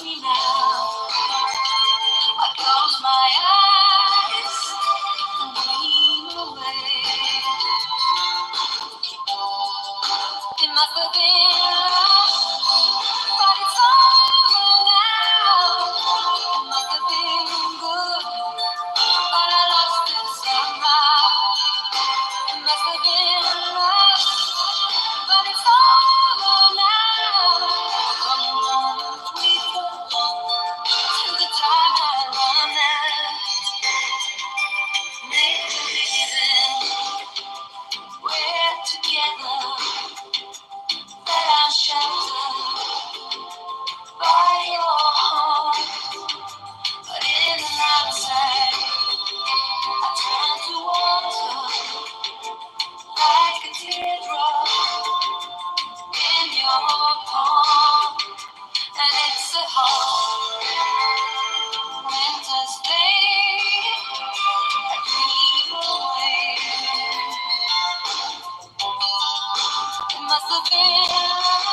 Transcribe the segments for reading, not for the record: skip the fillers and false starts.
me now. I close my eyes and dream away. It must have been love, but it's over now. It must have been good, but I lost it somehow. It must have been love, but it's over now. From the moment we touched to the time I run out. Make believing we're together, that I'm sheltered by your home. But in the outside, I turn to water like a teardrop in your palm. And it's a hard winter's day. I dream away. It must have been love,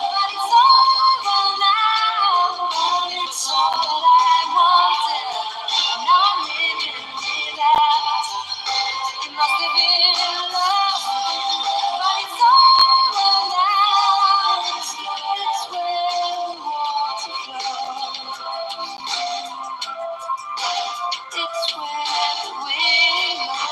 but it's over now. It's all that I wanted. Now I'm living without. It must have been love, but it's over now. It's where we want to go. It's where we go.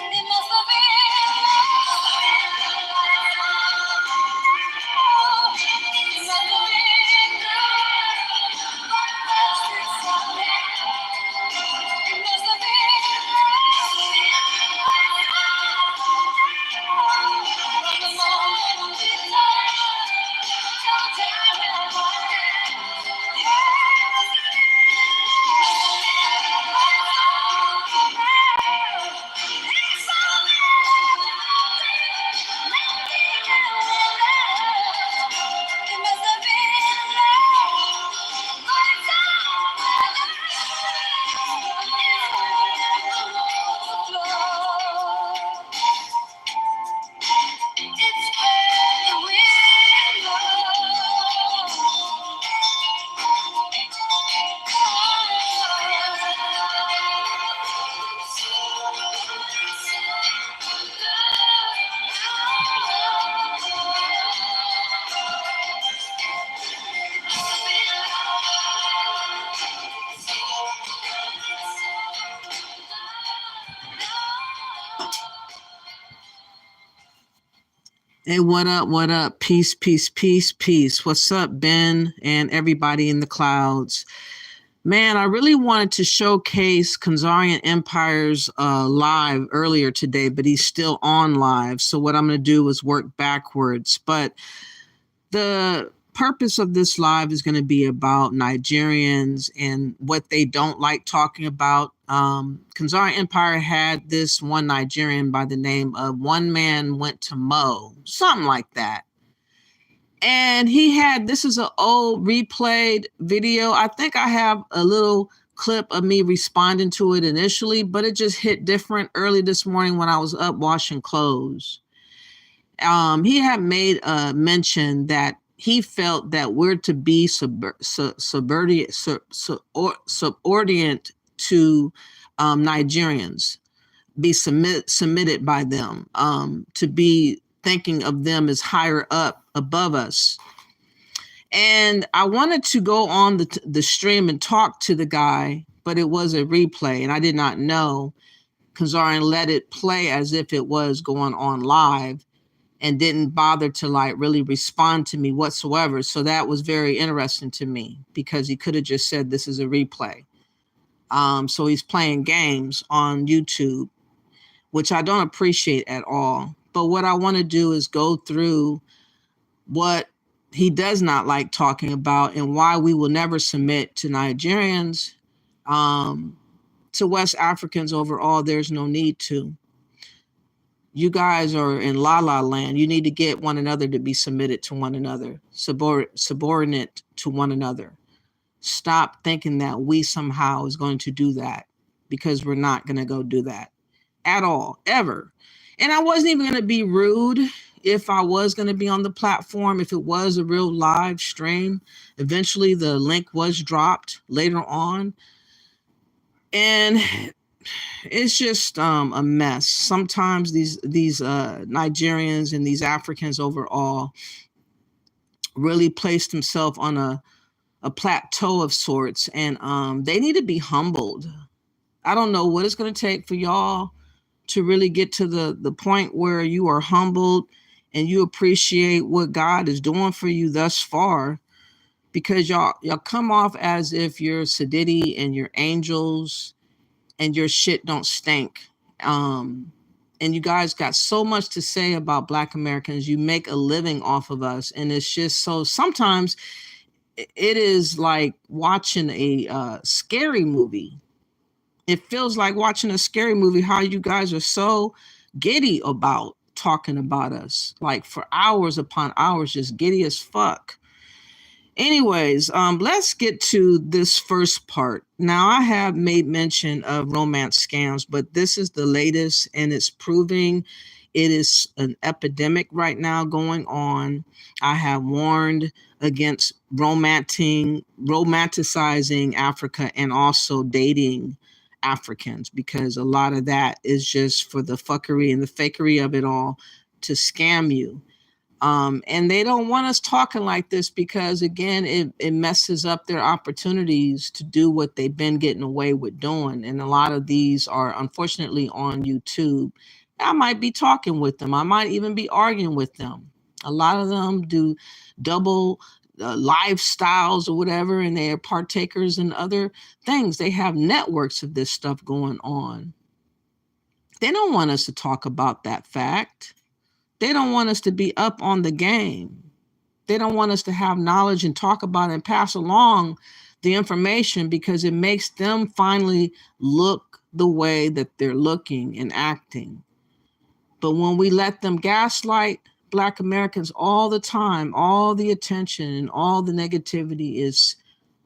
It must have been love. It must have been good, but I lost it somehow. It must have been love. From the moment we touched till the time I run out. Hey, what up? What up? Peace, peace, peace, peace. What's up, Ben and everybody in the clouds? Man, I really wanted to showcase Khazarian Empire's live earlier today, but he's still on live. So what I'm going to do is work backwards. But the purpose of this live is going to be about Nigerians and what they don't like talking about. Khazarian Empire had this one Nigerian by the name of One Man Went to Mo, something like that. And he had, this is an old replayed video. I think I have a little clip of me responding to it initially, but it just hit different early this morning when I was up washing clothes. He had made a mention that he felt that we're to be subordinate to Nigerians, be submitted by them, to be thinking of them as higher up above us. And I wanted to go on the stream and talk to the guy, but it was a replay and I did not know. Khazarian let it play as if it was going on live and didn't bother to like really respond to me whatsoever. So that was very interesting to me because he could have just said this is a replay. So he's playing games on YouTube, which I don't appreciate at all. But what I want to do is go through what he does not like talking about and why we will never submit to Nigerians, to West Africans overall, there's no need to. You guys are in la la land. You need to get one another to be submitted to one another, subordinate to one another. Stop thinking that we somehow is going to do that, because we're not going to go do that at all, ever. And I wasn't even going to be rude if I was going to be on the platform, if it was a real live stream. Eventually the link was dropped later on. And it's just a mess. Sometimes these Nigerians and these Africans overall really place themselves on a plateau of sorts, and they need to be humbled. I don't know what it's going to take for y'all to really get to the point where you are humbled and you appreciate what God is doing for you thus far, because y'all come off as if you're Sadiddy and you're angels and your shit don't stink. And you guys got so much to say about Black Americans. You make a living off of us. And it's just so, sometimes it is like watching a scary movie. It feels like watching a scary movie, how you guys are so giddy about talking about us, like for hours upon hours, just giddy as fuck. Anyways, let's get to this first part. Now, I have made mention of romance scams, but this is the latest, and it's proving it is an epidemic right now going on. I have warned against romanticizing Africa and also dating Africans, because a lot of that is just for the fuckery and the fakery of it all to scam you. And they don't want us talking like this because, again, it messes up their opportunities to do what they've been getting away with doing. And a lot of these are unfortunately on YouTube. I might be talking with them. I might even be arguing with them. A lot of them do double lifestyles or whatever, and they are partakers in other things. They have networks of this stuff going on. They don't want us to talk about that fact. They don't want us to be up on the game. They don't want us to have knowledge and talk about it and pass along the information, because it makes them finally look the way that they're looking and acting. But when we let them gaslight Black Americans all the time, all the attention and all the negativity is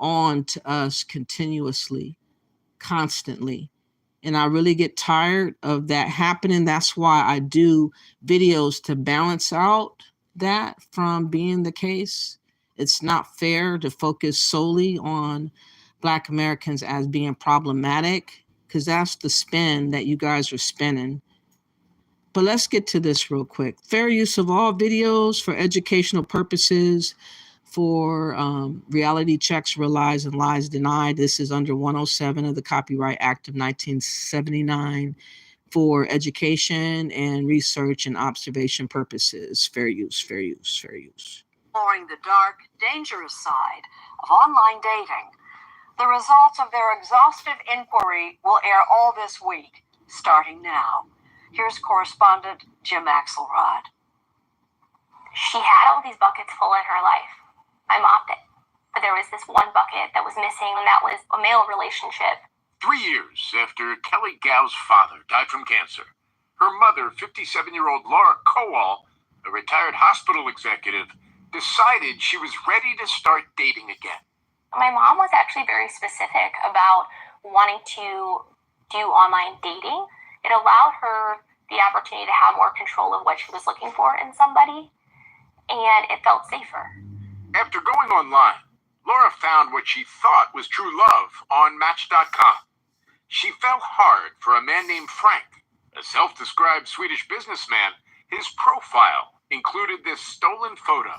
on to us continuously, constantly. And I really get tired of that happening. That's why I do videos to balance out that from being the case. It's not fair to focus solely on Black Americans as being problematic, because that's the spin that you guys are spinning. But let's get to this real quick. Fair use of all videos for educational purposes, for reality checks, realized and lies denied. This is under 107 of the Copyright Act of 1979 for education and research and observation purposes. Fair use, fair use, fair use. Exploring the dark, dangerous side of online dating. The results of their exhaustive inquiry will air all this week, starting now. Here's correspondent Jim Axelrod. She had all these buckets full in her life. I mopped it. But there was this one bucket that was missing, and that was a male relationship. 3 years after Kelly Gow's father died from cancer, her mother, 57-year-old Laura Kowal, a retired hospital executive, decided she was ready to start dating again. My mom was actually very specific about wanting to do online dating. It allowed her the opportunity to have more control of what she was looking for in somebody, and it felt safer. After going online, Laura found what she thought was true love on Match.com. She fell hard for a man named Frank, a self-described Swedish businessman. His profile included this stolen photo.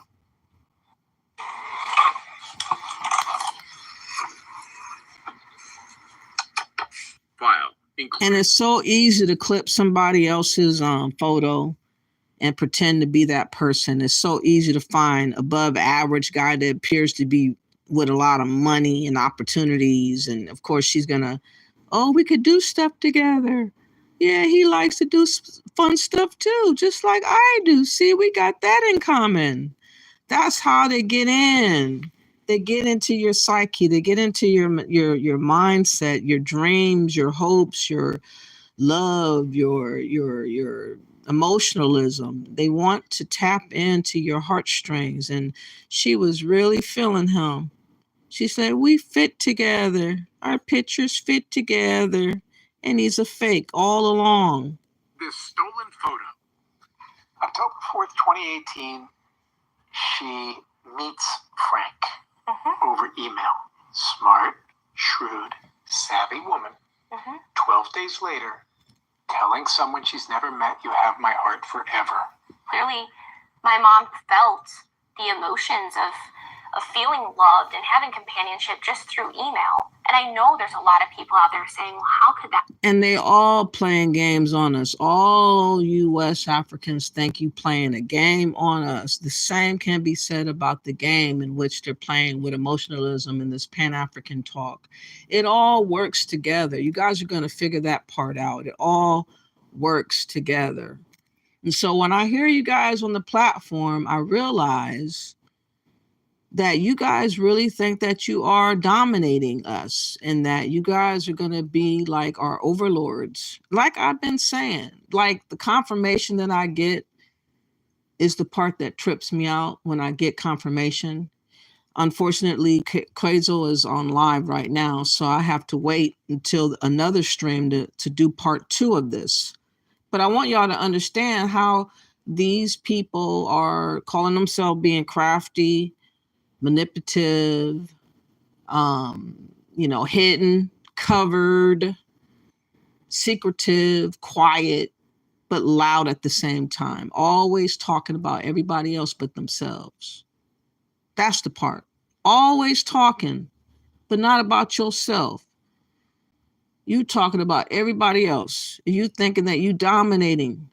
And it's so easy to clip somebody else's photo and pretend to be that person. It's so easy to find above average guy that appears to be with a lot of money and opportunities. And of course she's gonna, oh, we could do stuff together. Yeah, he likes to do fun stuff too, just like I do. See, we got that in common. That's how they get in. They get into your psyche. They get into your mindset, your dreams, your hopes, your love, your emotionalism. They want to tap into your heartstrings. And she was really feeling him. She said, we fit together. Our pictures fit together. And he's a fake all along. This stolen photo. October 4th, 2018, she meets Frank over email. Smart, shrewd, savvy woman. 12 days later, telling someone she's never met, you have my heart forever. Clearly, my mom felt the emotions of feeling loved and having companionship just through email. And I know there's a lot of people out there saying, well, how could that? And they all playing games on us. All you West Africans think you playing a game on us. The same can be said about the game in which they're playing with emotionalism and this Pan-African talk. It all works together. You guys are going to figure that part out. It all works together. And so when I hear you guys on the platform, I realize that you guys really think that you are dominating us and that you guys are going to be like our overlords. Like I've been saying, like the confirmation that I get is the part that trips me out when I get confirmation. Unfortunately, Quasel is on live right now, so I have to wait until another stream to do part 2 of this. But I want y'all to understand how these people are calling themselves being crafty, manipulative, hidden, covered, secretive, quiet, but loud at the same time, always talking about everybody else but themselves. That's the part. Always talking, but not about yourself. You talking about everybody else. You thinking that you dominating.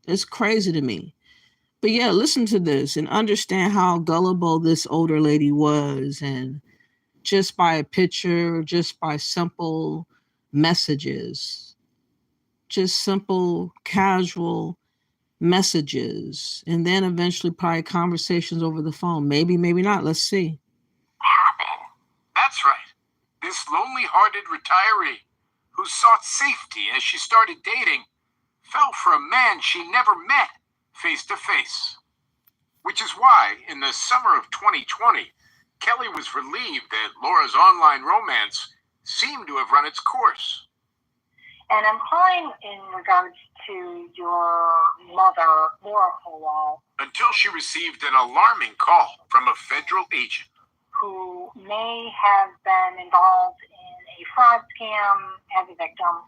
It's crazy to me. But yeah, listen to this and understand how gullible this older lady was. And just by a picture, just by simple messages, just simple, casual messages. And then eventually probably conversations over the phone. Maybe, maybe not. Let's see. Happen. That's right. This lonely-hearted retiree who sought safety as she started dating fell for a man she never met face to face. Which is why, in the summer of 2020, Kelly was relieved that Laura's online romance seemed to have run its course. And I'm calling in regards to your mother, Laura Kowal, Until she received an alarming call from a federal agent. who may have been involved in a fraud scam as a victim.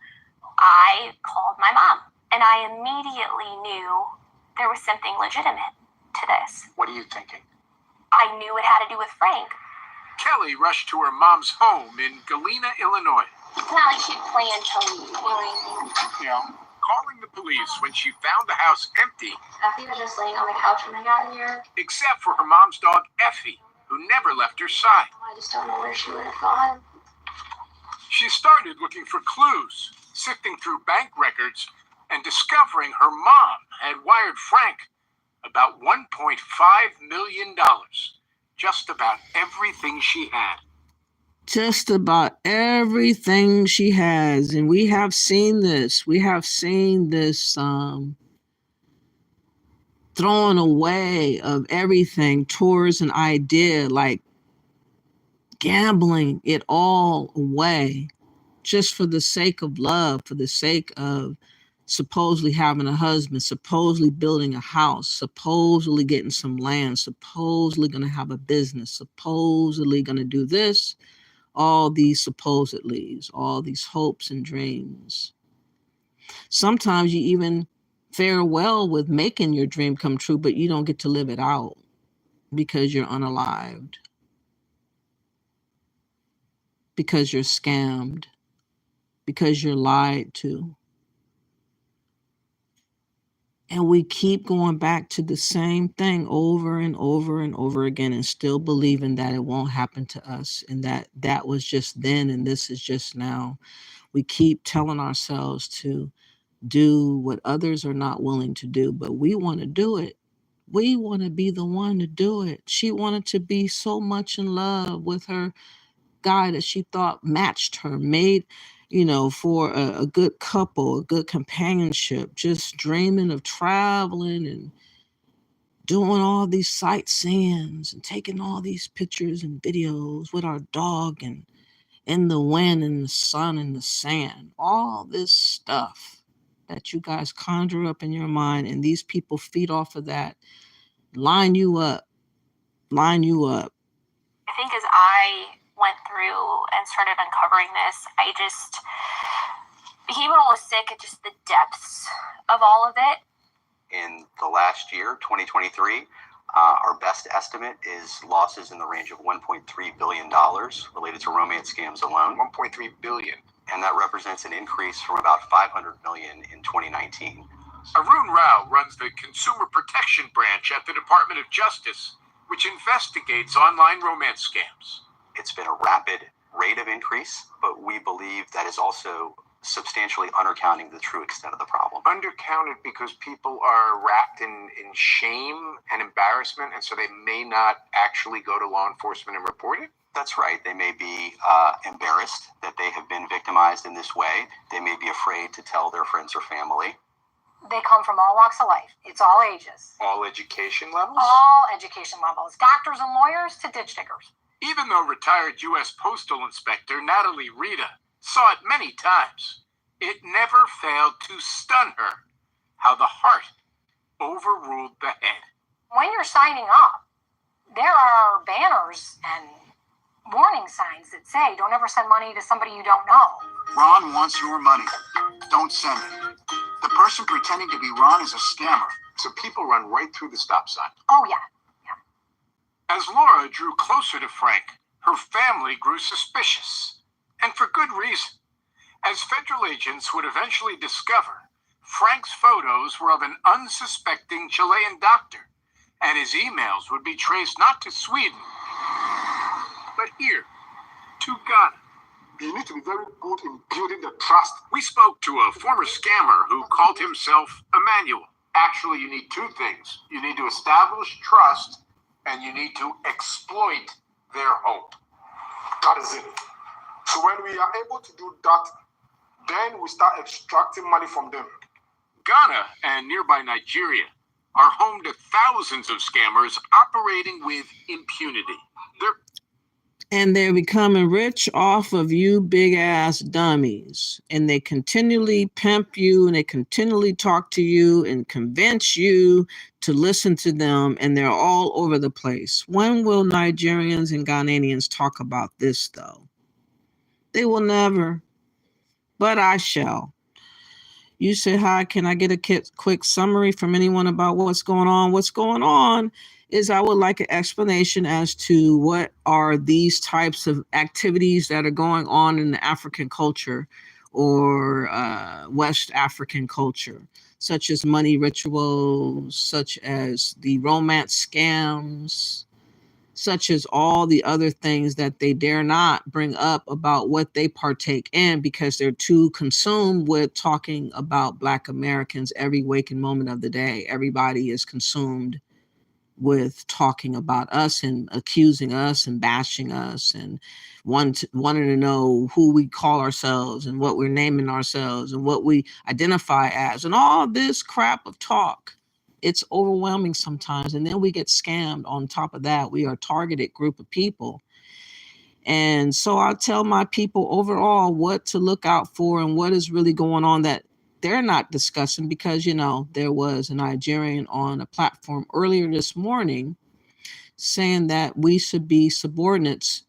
I called my mom, and I immediately knew there was something legitimate to this. What are you thinking? I knew it had to do with Frank. Kelly rushed to her mom's home in Galena, Illinois. It's not like she planned to leave, you know what I mean? Yeah. Calling the police when she found the house empty, Effie was just laying on the couch when I got here. except for her mom's dog, Effie, who never left her side. I just don't know where she would have gone. She started looking for clues, sifting through bank records, and discovering her mom had wired Frank about $1.5 million. Just about everything she had. Just about everything she has. And we have seen this. We have seen this throwing away of everything towards an idea, like gambling it all away just for the sake of love, for the sake of supposedly having a husband, supposedly building a house, supposedly getting some land, supposedly going to have a business, supposedly going to do this. All these supposedlys, all these hopes and dreams. Sometimes you even fare well with making your dream come true, but you don't get to live it out because you're unalived, because you're scammed, because you're lied to. And we keep going back to the same thing over and over and over again and still believing that it won't happen to us and that was just then and this is just now. We keep telling ourselves to do what others are not willing to do, but we want to do it. We want to be the one to do it. She wanted to be so much in love with her guy that she thought matched her, made, for a good couple, a good companionship, just dreaming of traveling and doing all these sightseeings and taking all these pictures and videos with our dog and in the wind and the sun and the sand, all this stuff that you guys conjure up in your mind, and these people feed off of that, line you up. I think as I went through and started uncovering this, I just became almost sick at just the depths of all of it. In the last year, 2023, our best estimate is losses in the range of $1.3 billion related to romance scams alone. $1.3 billion. And that represents an increase from about $500 million in 2019. Arun Rao runs the Consumer Protection Branch at the Department of Justice, which investigates online romance scams. It's been a rapid rate of increase, but we believe that is also substantially undercounting the true extent of the problem. Undercounted because people are wrapped in shame and embarrassment, and so they may not actually go to law enforcement and report it? That's right. They may be embarrassed that they have been victimized in this way. They may be afraid to tell their friends or family. They come from all walks of life. It's all ages. All education levels? All education levels. Doctors and lawyers to ditch diggers. Even though retired U.S. Postal Inspector Natalie Rita saw it many times, it never failed to stun her how the heart overruled the head. When you're signing up, there are banners and warning signs that say, don't ever send money to somebody you don't know. Ron wants your money. Don't send it. The person pretending to be Ron is a scammer. So people run right through the stop sign. Oh, yeah. As Laura drew closer to Frank, her family grew suspicious. And for good reason. As federal agents would eventually discover, Frank's photos were of an unsuspecting Chilean doctor, and his emails would be traced not to Sweden, but here, to Ghana. You need to be very good in building the trust. We spoke to a former scammer who called himself Emmanuel. Actually, you need two things. You need to establish trust, and you need to exploit their hope. That is it. So when we are able to do that, then we start extracting money from them. Ghana and nearby Nigeria are home to thousands of scammers operating with impunity. They're becoming rich off of you big ass dummies. And they continually pimp you, and they continually talk to you and convince you to listen to them. And they're all over the place. When will Nigerians and Ghanaians talk about this, though? They will never. But I shall. You say, hi, can I get a quick summary from anyone about what's going on? What's going on is I would like an explanation as to what are these types of activities that are going on in the African culture or West African culture, such as money rituals, such as the romance scams, such as all the other things that they dare not bring up about what they partake in because they're too consumed with talking about Black Americans every waking moment of the day. Everybody is consumed with talking about us and accusing us and bashing us and wanting to know who we call ourselves and what we're naming ourselves and what we identify as and all this crap of talk. It's overwhelming sometimes. And then we get scammed on top of that. We are a targeted group of people. And so I tell my people overall what to look out for and what is really going on that they're not discussing because, there was a Nigerian on a platform earlier this morning saying that we should be subordinates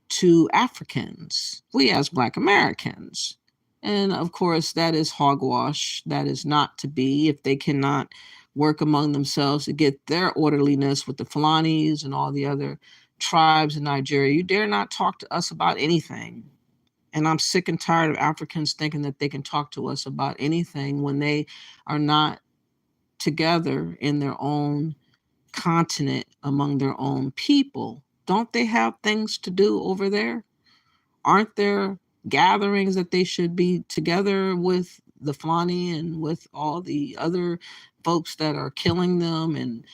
to Africans, we as Black Americans. And of course, that is hogwash. That is not to be. If they cannot work among themselves to get their orderliness with the Fulanis and all the other tribes in Nigeria, you dare not talk to us about anything. And I'm sick and tired of Africans thinking that they can talk to us about anything when they are not together in their own continent among their own people. Don't they have things to do over there? Aren't there gatherings that they should be together with the Fulani and with all the other folks that are killing them, and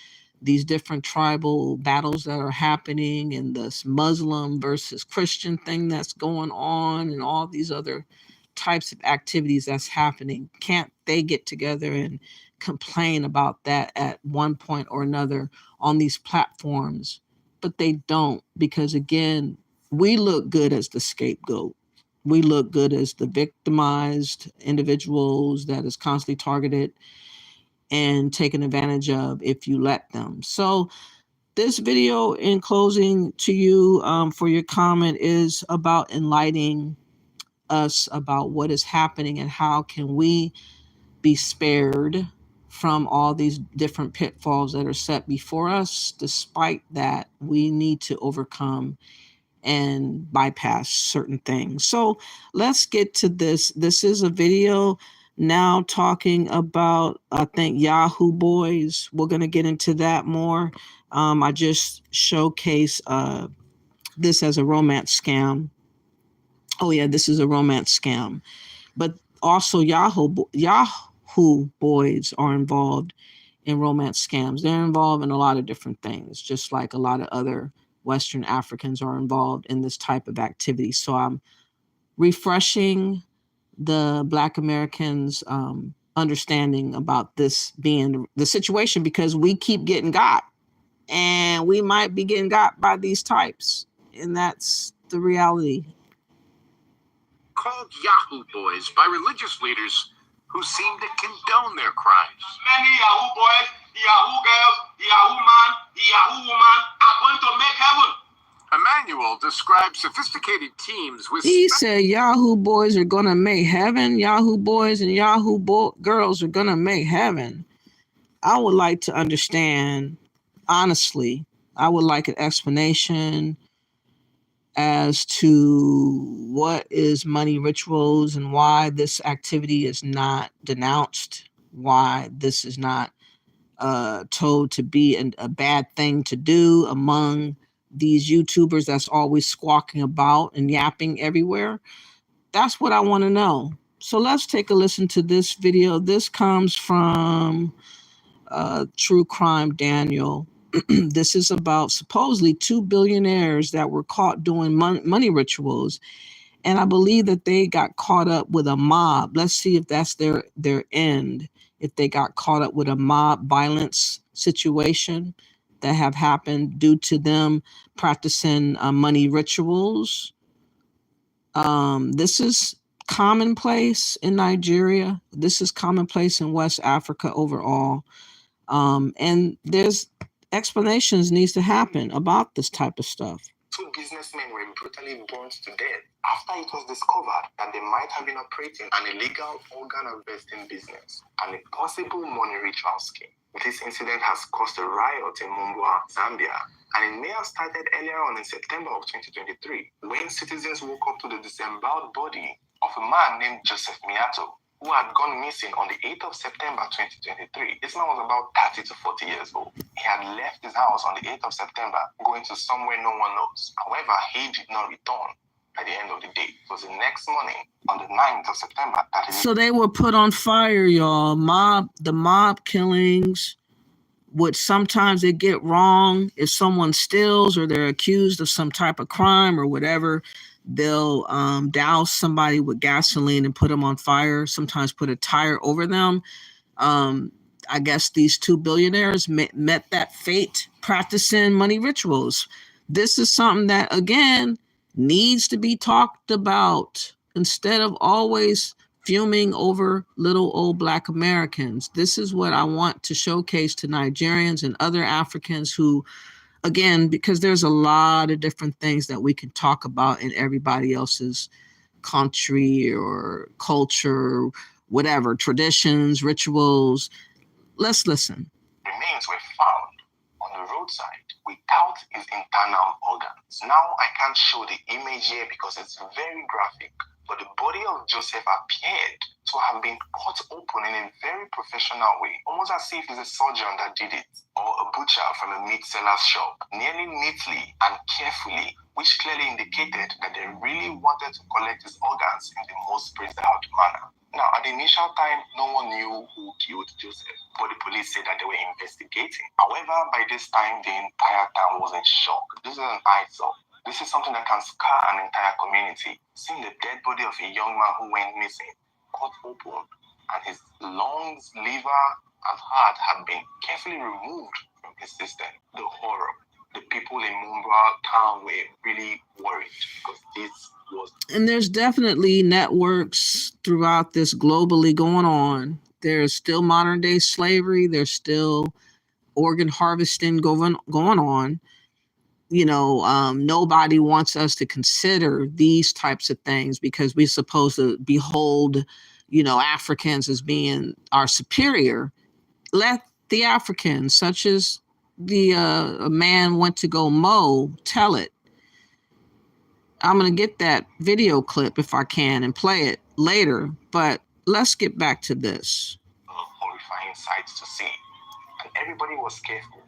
these different tribal battles that are happening, and this Muslim versus Christian thing that's going on, and all these other types of activities that's happening. Can't they get together and complain about that at one point or another on these platforms? But they don't, because again, we look good as the scapegoat. We look good as the victimized individuals that is constantly targeted and taken advantage of if you let them. So this video, in closing to you, for your comment, is about enlightening us about what is happening and how can we be spared from all these different pitfalls that are set before us. Despite that, we need to overcome and bypass certain things. So let's get to this. This is a video now talking about, I think, Yahoo boys. We're going to get into that more. I just showcase this as a romance scam. Oh yeah, this is a romance scam. But also Yahoo boys are involved in romance scams. They're involved in a lot of different things, just like a lot of other Western Africans are involved in this type of activity. So I'm refreshing the Black Americans' understanding about this being the situation, because we keep getting got, and we might be getting got by these types, and that's the reality. Called Yahoo boys by religious leaders who seem to condone their crimes. Many Yahoo boys, the Yahoo girls, the Yahoo man, the Yahoo woman are going to make heaven. Emmanuel describes sophisticated teams with... He said Yahoo boys are going to make heaven. Yahoo boys and Yahoo girls are going to make heaven. I would like to understand, honestly, I would like an explanation as to what is money rituals and why this activity is not denounced, why this is not told to be a bad thing to do among these YouTubers that's always squawking about and yapping everywhere. That's what I want to know. So let's take a listen to this video. This comes from True Crime Daniel. This is about supposedly 2 billionaires that were caught doing money rituals. And I believe that they got caught up with a mob. Let's see if that's their end. If they got caught up with a mob violence situation that have happened due to them practicing money rituals. This is commonplace in Nigeria. This is commonplace in West Africa overall. And there's explanations needs to happen about this type of stuff. 2 businessmen were brutally burnt to death after it was discovered that they might have been operating an illegal organ harvesting business and a possible money ritual scheme. This incident has caused a riot in Mumbwa, Zambia, and it may have started earlier on in September of 2023 when citizens woke up to the disemboweled body of a man named Joseph Miato, who had gone missing on the 8th of September 2023. This man was about 30 to 40 years old. He had left his house on the 8th of September, going to somewhere no one knows. However, he did not return at the end of the day. It was the next morning, on the 9th of September. So they were put on fire, y'all. The mob killings, which sometimes they get wrong. If someone steals or they're accused of some type of crime or whatever, they'll douse somebody with gasoline and put them on fire, sometimes put a tire over them. I guess these 2 billionaires met that fate practicing money rituals. This is something that, again, needs to be talked about instead of always fuming over little old Black Americans. This is what I want to showcase to Nigerians and other Africans who, again, because there's a lot of different things that we can talk about in everybody else's country or culture, whatever, traditions, rituals. Let's listen. Remains were found on the roadside without his internal organs. Now I can't show the image here because it's very graphic, but the body of Joseph appeared to have been cut open in a very professional way, almost as if it's a surgeon that did it, or a butcher from a meat seller's shop, nearly neatly and carefully, which clearly indicated that they really wanted to collect his organs in the most preserved manner. Now, at the initial time, no one knew who killed Joseph, but the police said that they were investigating. However, by this time, the entire town was in shock. This is an eyesore. This is something that can scar an entire community. Seeing the dead body of a young man who went missing, cut open, and his lungs, liver, and heart had been carefully removed from his system. The horror. The people in Mumbai town were really worried because this was. And there's definitely networks throughout this globally going on. There's still modern day slavery. There's still organ harvesting going on. Nobody wants us to consider these types of things because we're supposed to behold, Africans as being our superior. Let the Africans, such as the a man went to go mow, tell it. I'm going to get that video clip if I can and play it later, but let's get back to this. Horrifying sights to see. And everybody was careful.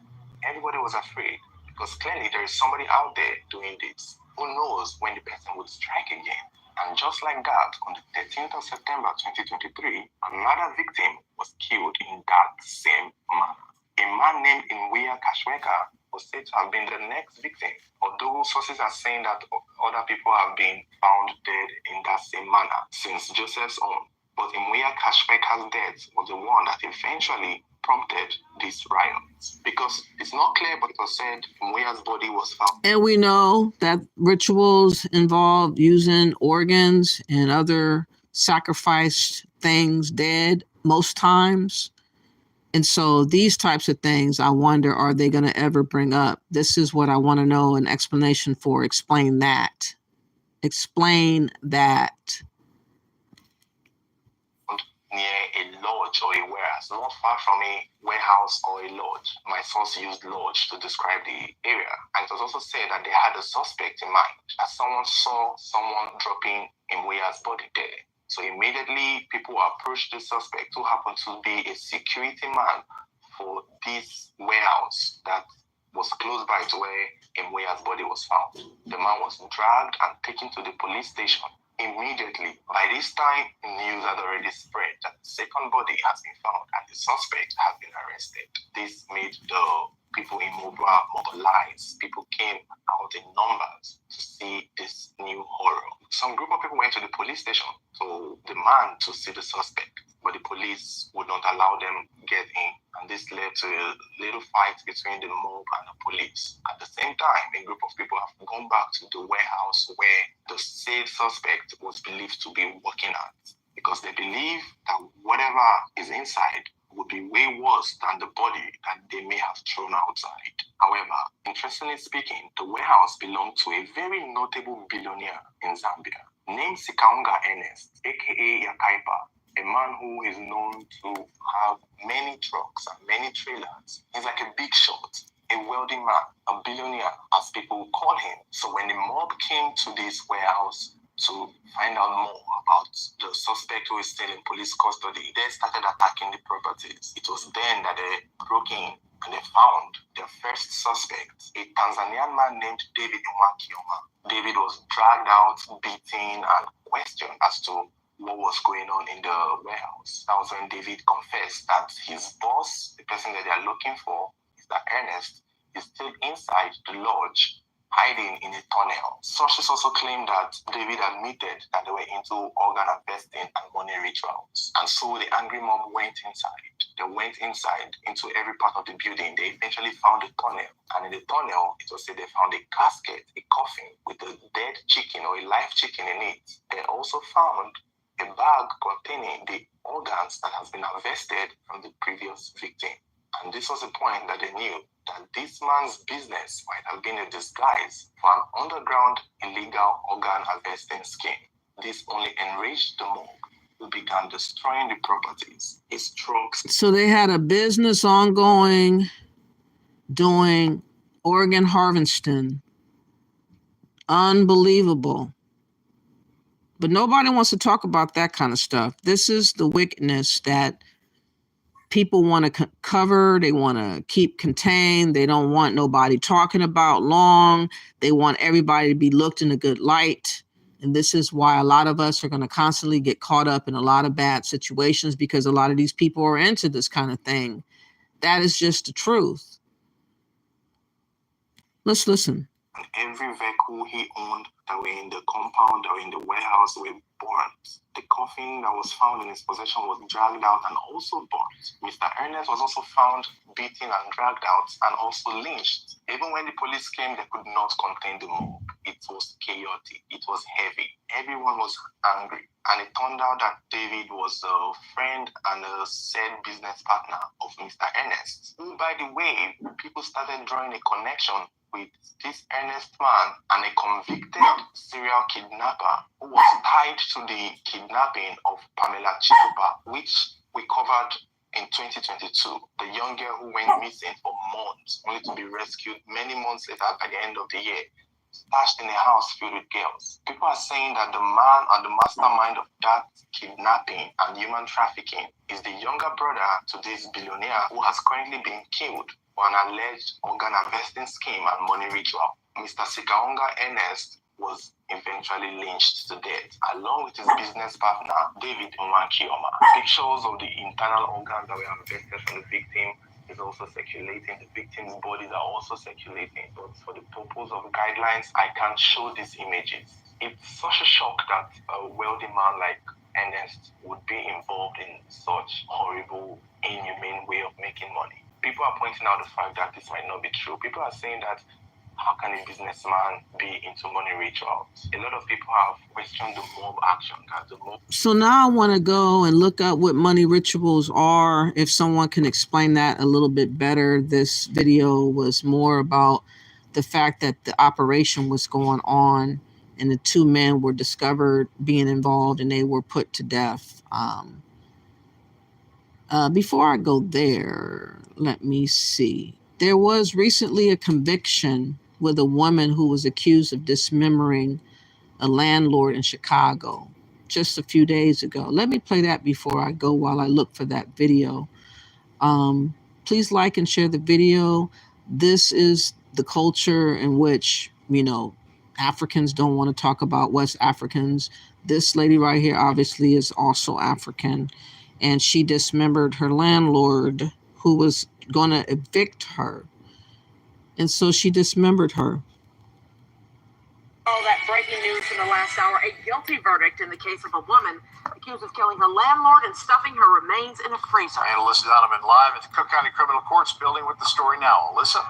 Everybody was afraid because clearly there is somebody out there doing this. Who knows when the person would strike again? And just like that, on the 13th of September 2023, another victim was killed in that same manner. A man named Inwiya Kashweka was said to have been the next victim, although sources are saying that other people have been found dead in that same manner since Joseph's own. But Inwiya Kashweka's death was the one that eventually prompted these riots, because it's not clear, but it was said Inwiya's body was found. And we know that rituals involve using organs and other sacrificed things dead most times. And so these types of things, I wonder, are they going to ever bring up? This is what I want to know an explanation for. Explain that. Explain that. Near a lodge or a warehouse, not far from a warehouse or a lodge. My source used lodge to describe the area. And it was also said that they had a suspect in mind, that someone saw someone dropping Inwiya's body there. So immediately people approached the suspect, who happened to be a security man for this warehouse that was close by to where Inwiya's body was found. The man was dragged and taken to the police station. Immediately, by this time, news had already spread that the second body has been found and the suspect has been arrested. This made the people in Mumbai mobilize. People came out in numbers to see this new horror. Some group of people went to the police station to demand to see the suspect, but the police would not allow them get in, and this led to a little fight between the mob and the police. At the same time, a group of people have gone back to the warehouse where the said suspect was believed to be working at, because they believe that whatever is inside would be way worse than the body that they may have thrown outside. However, interestingly speaking, the warehouse belonged to a very notable billionaire in Zambia named Sikaunga Ernest, aka Yakaipa, a man who is known to have many trucks and many trailers. He's like a big shot, a wealthy man, a billionaire, as people call him. So when the mob came to this warehouse to find out more about the suspect who is still in police custody, they started attacking the properties. It was then that they broke in and they found their first suspect, a Tanzanian man named David Mwakioma. David was dragged out, beaten, and questioned as to what was going on in the warehouse. That was when David confessed that his boss, the person that they are looking for, Mr. Ernest, is still inside the lodge, hiding in a tunnel. Sources also claim that David admitted that they were into organ harvesting and money rituals. And so the angry mob went inside. They went inside into every part of the building. They eventually found a tunnel. And in the tunnel, it was said they found a casket, a coffin with a dead chicken or a live chicken in it. They also found a bag containing the organs that has been harvested from the previous victim. And this was the point that they knew that this man's business might have been a disguise for an underground illegal organ harvesting scheme. This only enraged the mob, who began destroying the properties, his trucks. So they had a business ongoing doing organ harvesting. Unbelievable. But nobody wants to talk about that kind of stuff. This is the wickedness that people want to cover. They want to keep contained. They don't want nobody talking about long. They want everybody to be looked in a good light. And this is why a lot of us are going to constantly get caught up in a lot of bad situations, because a lot of these people are into this kind of thing. That is just the truth. Let's listen. And every vehicle he owned that were in the compound or in the warehouse were burnt. The coffin that was found in his possession was dragged out and also burnt. Mr. Ernest was also found beaten and dragged out and also lynched. Even when the police came, they could not contain the mob. It was chaotic. It was heavy. Everyone was angry. And it turned out that David was a friend and a said business partner of Mr. Ernest, who, by the way, people started drawing a connection with this Ernest man and a convicted serial kidnapper who was tied to the kidnapping of Pamela Chikuba, which we covered in 2022. The young girl who went missing for months, only to be rescued many months later by the end of the year, stashed in a house filled with girls. People are saying that the man and the mastermind of that kidnapping and human trafficking is the younger brother to this billionaire who has currently been killed for an alleged organ harvesting scheme and money ritual. Mr. Sikaonga Ernest was eventually lynched to death, along with his business partner, David Nwankioma. Pictures of the internal organs that were harvested from the victim is also circulating. The victims' bodies are also circulating. But for the purpose of guidelines, I can't show these images. It's such a shock that a wealthy man like Ernest would be involved in such horrible, inhumane way of making money. People are pointing out the fact that this might not be true. People are saying that how can a businessman be into money rituals? A lot of people have questioned the mob action. So now I want to go and look up what money rituals are. If someone can explain that a little bit better. This video was more about the fact that the operation was going on and the two men were discovered being involved and they were put to death. Before I go there, let me see. There was recently a conviction with a woman who was accused of dismembering a landlord in Chicago just a few days ago. Let me play that before I go while I look for that video. Please like and share the video. This is the culture in which, Africans don't want to talk about West Africans. This lady right here obviously is also African, and she dismembered her landlord who was going to evict her. And so she dismembered her. All that breaking news in the last hour, a guilty verdict in the case of a woman accused of killing her landlord and stuffing her remains in a freezer. And Alyssa Donovan live at the Cook County Criminal Courts building with the story now. Alyssa?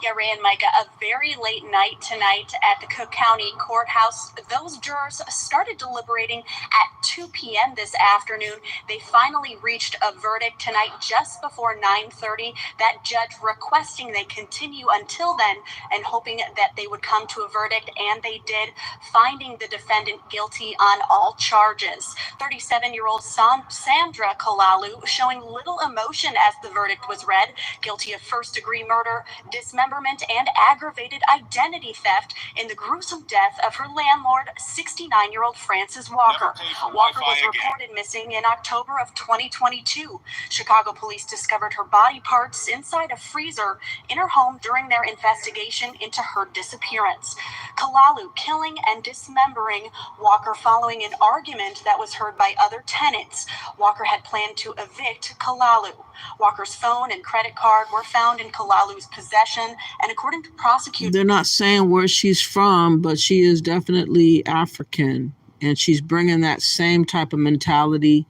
Yeah, Ray and Micah, a very late night tonight at the Cook County Courthouse. Those jurors started deliberating at 2 p.m. this afternoon. They finally reached a verdict tonight just before 9:30. That judge requesting they continue until then and hoping that they would come to a verdict, and they did, finding the defendant guilty on all charges. 37-year-old Sandra Kalalu showing little emotion as the verdict was read, guilty of first-degree murder, dismemberment, and aggravated identity theft in the gruesome death of her landlord, 69-year-old Francis Walker. Walker was reported missing in October of 2022. Chicago police discovered her body parts inside a freezer in her home during their investigation into her disappearance. Kalalu killing and dismembering Walker following an argument that was heard by other tenants. Walker had planned to evict Kalalu. Walker's phone and credit card were found in Kalalu's possession, and according to prosecutors, they're not saying where she's from, but she is definitely African, and she's bringing that same type of mentality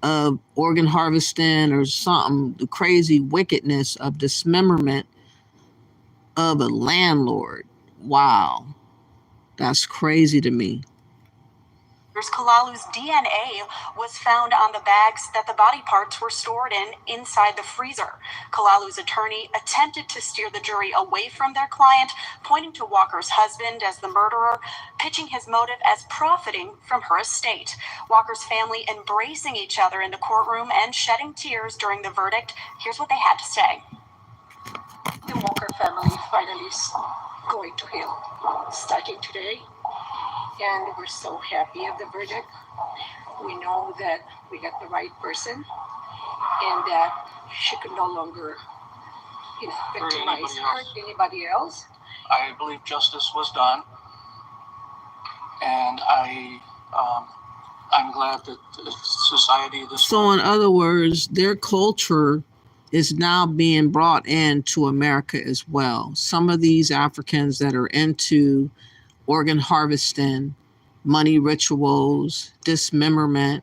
of organ harvesting or something, the crazy wickedness of dismemberment of a landlord. Wow, that's crazy to me. Kalalu's DNA was found on the bags that the body parts were stored in inside the freezer. Kalalu's attorney attempted to steer the jury away from their client, pointing to Walker's husband as the murderer, pitching his motive as profiting from her estate. Walker's family embracing each other in the courtroom and shedding tears during the verdict. Here's what they had to say. The Walker family finally is going to heal starting today. And we're so happy of the verdict. We know that we got the right person and that she could no longer, victimize or hurt anybody else. I believe justice was done, and I'm glad that the society. So, in other words, their culture is now being brought into America as well. Some of these Africans that are into organ harvesting, money rituals, dismemberment,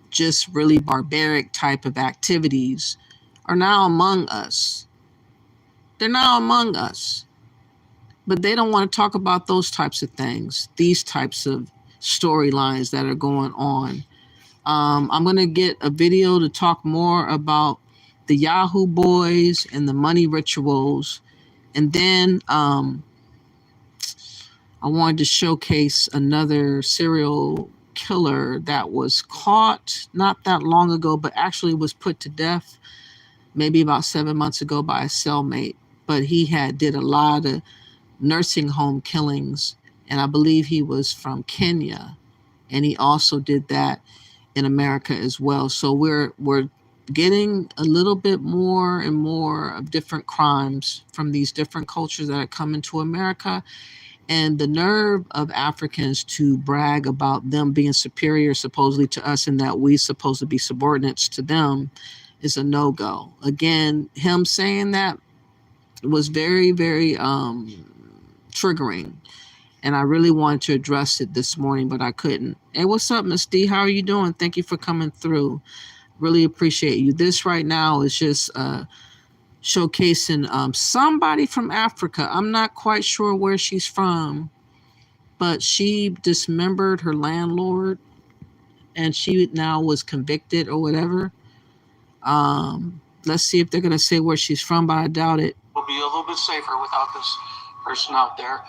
just really barbaric type of activities are now among us. They're now among us. But they don't want to talk about those types of things, these types of storylines that are going on. I'm going to get a video to talk more about the Yahoo boys and the money rituals. And then I wanted to showcase another serial killer that was caught not that long ago, but actually was put to death maybe about 7 months ago by a cellmate. But he did a lot of nursing home killings, and I believe he was from Kenya, and he also did that in America as well. So we're getting a little bit more and more of different crimes from these different cultures that are coming to America. And the nerve of Africans to brag about them being superior supposedly to us and that we supposed to be subordinates to them is a no-go. Again, him saying that was very, very triggering. And I really wanted to address it this morning, but I couldn't. Hey, what's up, Miss D? How are you doing? Thank you for coming through. Really appreciate you. This right now is just showcasing somebody from Africa. I'm not quite sure where she's from, but she dismembered her landlord, and she now was convicted or whatever. Let's see if they're going to say where she's from, but I doubt it. We'll be a little bit safer without this person out there.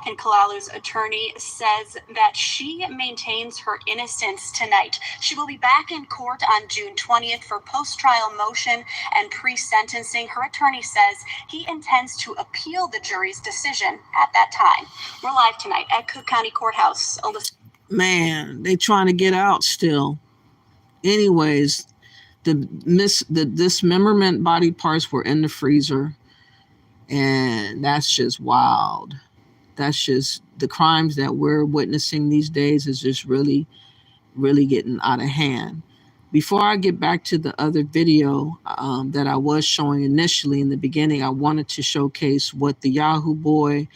And Kalalu's attorney says that she maintains her innocence tonight. She will be back in court on June 20th for post-trial motion and pre-sentencing. Her attorney says he intends to appeal the jury's decision at that time. We're live tonight at Cook County Courthouse. Man, they trying to get out still. Anyways, the dismemberment body parts were in the freezer, and that's just wild. That's just the crimes that we're witnessing these days is just really, really getting out of hand. Before I get back to the other video that I was showing initially in the beginning, I wanted to showcase what the Yahoo boy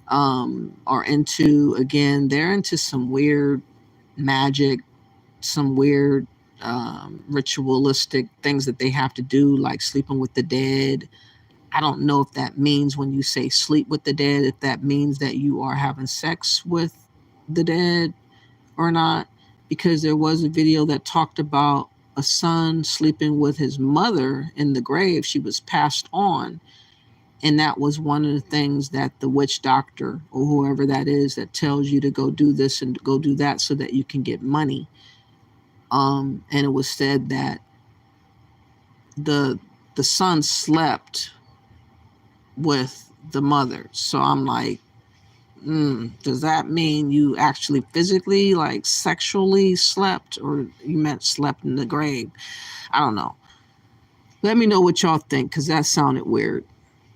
are into. Again, they're into some weird magic, some weird ritualistic things that they have to do, like sleeping with the dead. I don't know if that means when you say sleep with the dead, if that means that you are having sex with the dead or not, because there was a video that talked about a son sleeping with his mother in the grave. She was passed on. And that was one of the things that the witch doctor or whoever that is that tells you to go do this and go do that so that you can get money. And it was said that the son slept with the mother. So I'm like, does that mean you actually physically, like sexually slept, or you meant slept in the grave? I don't know. Let me know what y'all think, because that sounded weird.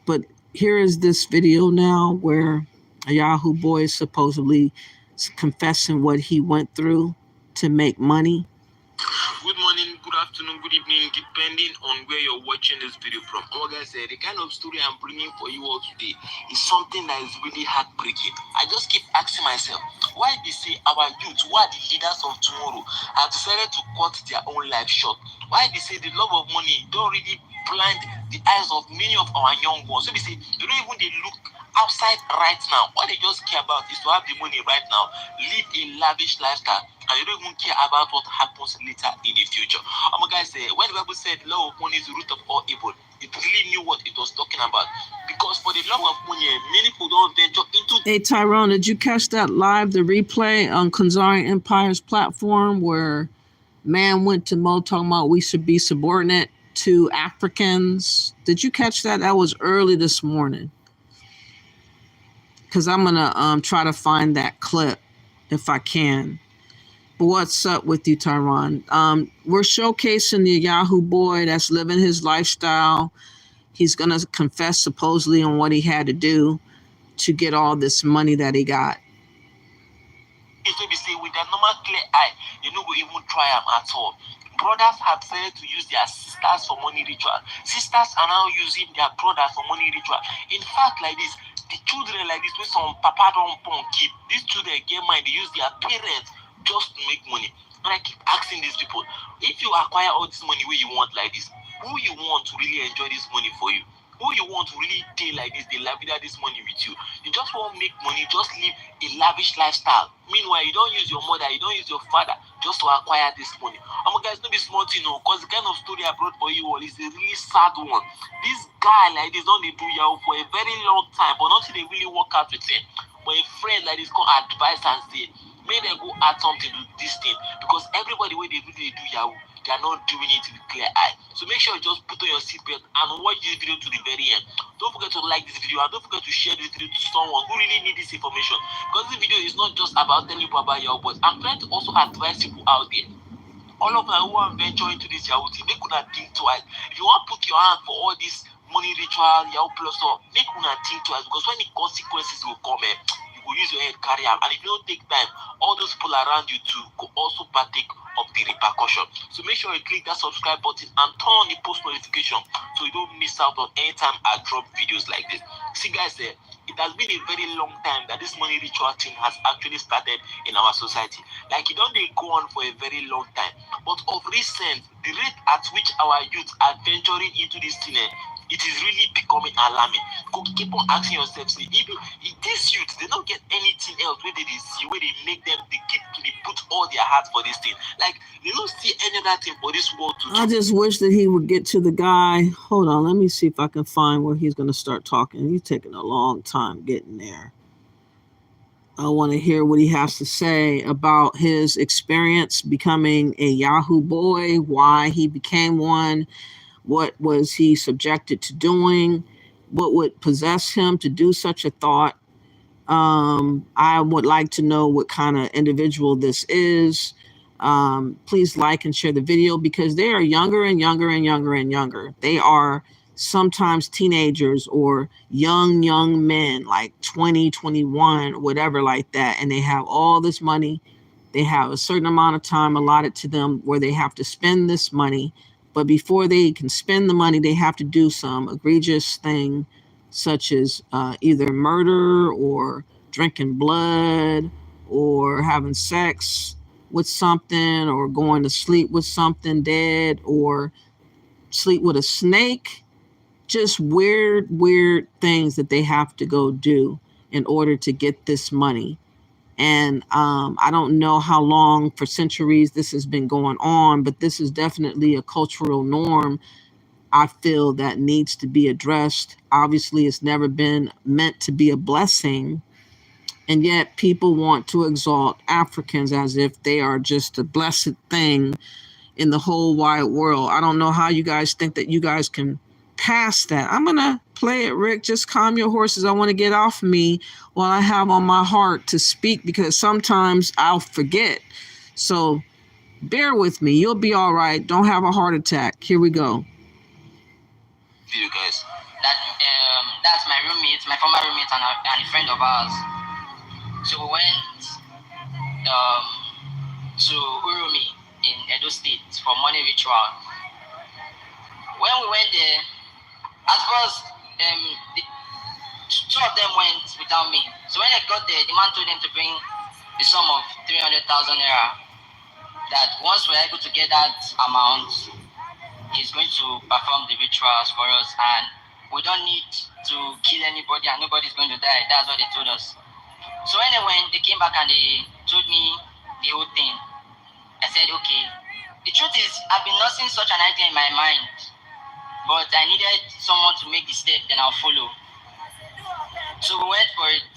But here is this video now where a Yahoo boy is supposedly confessing what he went through to make money. Good morning, good afternoon, good evening, depending on where you're watching this video from. Oh, guys, the kind of story I'm bringing for you all today is something that is really heartbreaking. I just keep asking myself, why they say our youth, who are the leaders of tomorrow, have decided to cut their own life short? Why they say the love of money don't really blind the eyes of many of our young ones? So they say they don't even look outside right now. What they just care about is to have the money right now, live a lavish lifestyle, and you don't even care about what happens later in the future. Guys, when the Bible said love of money is the root of all evil, it really knew what it was talking about. Because for the love of money, many people don't venture into. Hey Tyrone, did you catch that live, the replay on Konzari Empire's platform where man went to Mo talking about we should be subordinate to Africans? Did you catch that? That was early this morning. because I'm gonna try to find that clip if I can. But what's up with you, Tyron? We're showcasing the Yahoo boy that's living his lifestyle. He's gonna confess supposedly on what he had to do to get all this money that he got. If we say with a normal clear eye, you know we even try them at all. Brothers have decided to use their sisters for money ritual. Sisters are now using their brothers for money ritual. In fact, like this, the children like this, with some papa don't keep. These children get money, they use their parents just to make money. And I keep asking these people, if you acquire all this money where you want like this, who you want to really enjoy this money for you? Who you want to really deal like this, they lavida this money with you. You just want to make money, just live a lavish lifestyle. Meanwhile, you don't use your mother, you don't use your father just to acquire this money. Guys, don't be smart, because the kind of story I brought for you all is a really sad one. This guy like this, don't they do Yahoo for a very long time, but not till they really work out with him. But a friend like this come advise and say, may they go add something to this thing, because everybody where they really do Yahoo, they are not doing it with clear eye. So make sure you just put on your seatbelt and watch this video to the very end. Don't forget to like this video and don't forget to share this video to someone who really needs this information. Because this video is not just about telling people about Yahoo, but I'm trying to also advise people out there. All of them who are venturing into this Yahoo thing, make una think twice. If you want to put your hand for all this money ritual, Yahoo plus all, make una think twice, because when the consequences will come, you will use your head carry out. And if you don't take time, all those people around you too could also partake of the repercussion. So make sure you click that subscribe button and turn on the post notification so you don't miss out on any time I drop videos like this. See guys, it has been a very long time that this money ritual thing has actually started in our society. Like it don't go on for a very long time. But of recent, the rate at which our youth are venturing into this thing, it is really becoming alarming. Go keep on asking yourself, see, if these youth, they don't get anything else where they see, where they make them, they put all their heart for this thing. Like, they don't see any other thing for this world to do. I just wish that he would get to the guy. Hold on, let me see if I can find where he's going to start talking. He's taking a long time getting there. I want to hear what he has to say about his experience becoming a Yahoo boy, why he became one, what was he subjected to doing, what would possess him to do such a thought. I would like to know what kind of individual this is. Please like and share the video, because they are younger and younger and younger and younger. They are sometimes teenagers or young men, like 20, 21, whatever like that. And they have all this money. They have a certain amount of time allotted to them where they have to spend this money. But before they can spend the money, they have to do some egregious thing, such as either murder or drinking blood or having sex with something or going to sleep with something dead or sleep with a snake. Just weird things that they have to go do in order to get this money. And I don't know how long, for centuries, this has been going on, but this is definitely a cultural norm, I feel, that needs to be addressed. Obviously, it's never been meant to be a blessing. And yet people want to exalt Africans as if they are just a blessed thing in the whole wide world. I don't know how you guys think that you guys can pass that. I'm going to play it, Rick. Just calm your horses. I want to get off me what I have on my heart to speak, because sometimes I'll forget. So bear with me. You'll be all right. Don't have a heart attack. Here we go. You guys. That's my roommate, my former roommate, and a friend of ours. So we went to Urumi in Edo State for money ritual. When we went there, at first, two of them went without me. So when I got there, the man told them to bring the sum of 300,000 naira. That once we're able to get that amount, he's going to perform the rituals for us, and we don't need to kill anybody, and nobody's going to die. That's what they told us. So anyway, they came back and they told me the whole thing. I said, okay. The truth is, I've been nursing such an idea in my mind, but I needed someone to make the step, then I'll follow. So we went for it.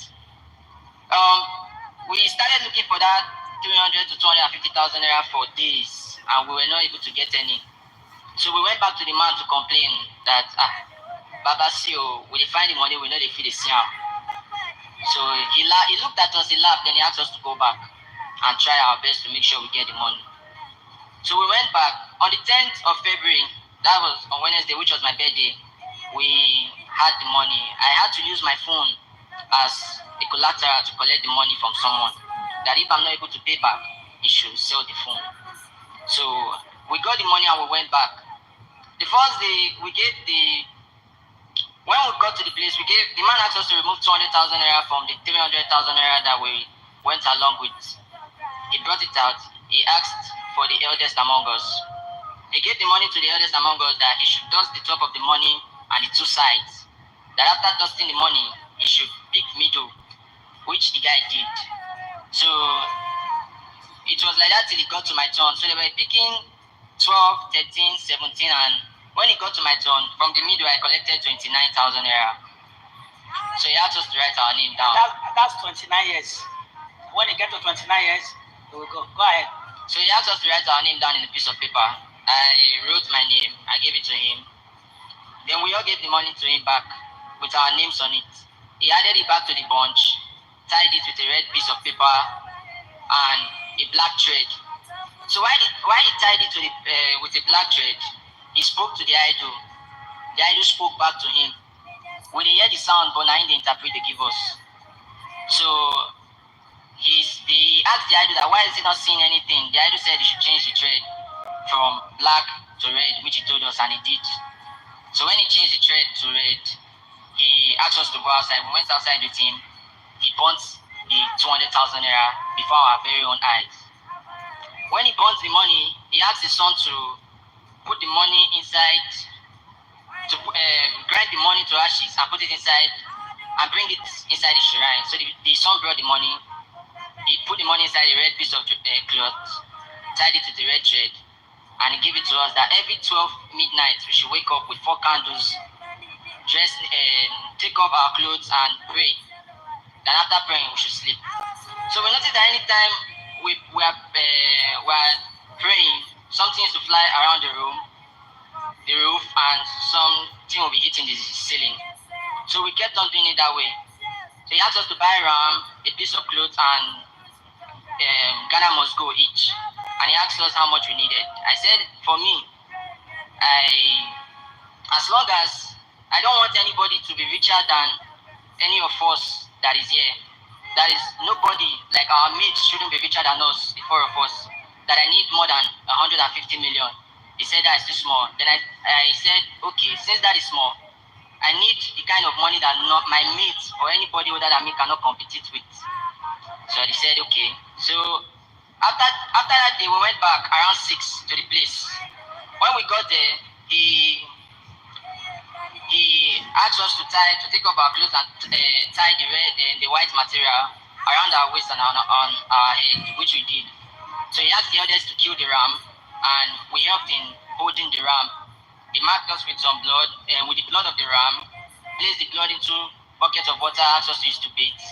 We started looking for that 300 to 250,000 naira for days, and we were not able to get any. So we went back to the man to complain that, Baba Sio, we find the money, we know they feel the same. So He looked at us, he laughed, then he asked us to go back and try our best to make sure we get the money. So we went back on the 10th of February. That was on Wednesday, which was my birthday. We had the money. I had to use my phone as a collateral to collect the money from someone. That if I'm not able to pay back, he should sell the phone. So we got the money and we went back. The first day when we got to the place, the man asked us to remove 200,000 naira from the 300,000 naira that we went along with. He brought it out. He asked for the eldest among us. He gave the money to the eldest among us that he should dust the top of the money and the two sides. That after dusting the money, he should pick middle, which the guy did. So it was like that till it got to my turn. So they were picking 12, 13, 17, and when it got to my turn, from the middle, I collected 29,000 naira. So he asked us to write our name down. That's 29 years. When you get to 29 years, we will go. Go ahead. So he asked us to write our name down in a piece of paper. I wrote my name. I gave it to him. Then we all gave the money to him back with our names on it. He added it back to the bunch, tied it with a red piece of paper and a black thread. So while he tied it to with a black thread, he spoke to the idol. The idol spoke back to him. We didn't hear the sound, but now they interpret they give us. So he asked the idol that why is he not seeing anything? The idol said he should change the thread from black to red, which he told us, and he did. So when he changed the thread to red, he asked us to go outside. We went outside with him. He burnt the 200,000 naira before our very own eyes. When he burnt the money, he asked his son to put the money inside, to grind the money to ashes and put it inside and bring it inside the shrine. So the son brought the money. He put the money inside a red piece of cloth, tied it with a red thread, and he gave it to us that every 12 midnight we should wake up with 4 candles, dress, take off our clothes and pray. Then after praying we should sleep. So we noticed that anytime we are praying, something used to fly around the roof, and something will be hitting the ceiling. So we kept on doing it that way. So he asked us to buy ram, a piece of cloth, and Ghana must go each. And he asked us how much we needed. I said, for me, as long as I don't want anybody to be richer than any of us that is here. That is, nobody, like our mates, shouldn't be richer than us, the 4 of us. That I need more than 150 million. He said that is too small. Then I said, okay, since that is small, I need the kind of money that not my mates or anybody other than me cannot compete with. So he said, okay. So after that day, we went back around 6 to the place. When we got there, he asked us to take off our clothes and tie the white material around our waist and on our head, which we did. So he asked the others to kill the ram, and we helped in holding the ram. He marked us with some blood, and with the blood of the ram, placed the blood into buckets of water, asked us to use to bathe.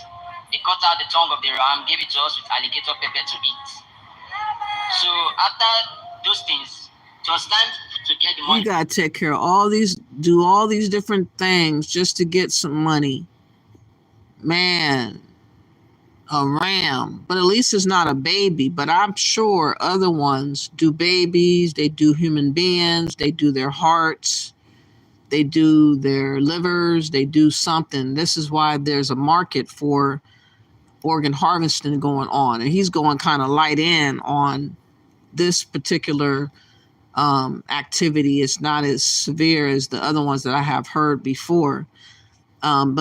They cut out the tongue of the ram, gave it to us with alligator pepper to eat. So after those things, it was time to get the money. You gotta take care of do all these different things just to get some money. Man, a ram, but at least it's not a baby. But I'm sure other ones do babies, they do human beings, they do their hearts, they do their livers, they do something. This is why there's a market for organ harvesting going on, and he's going kind of light in on this particular activity. It's not as severe as the other ones that I have heard before. And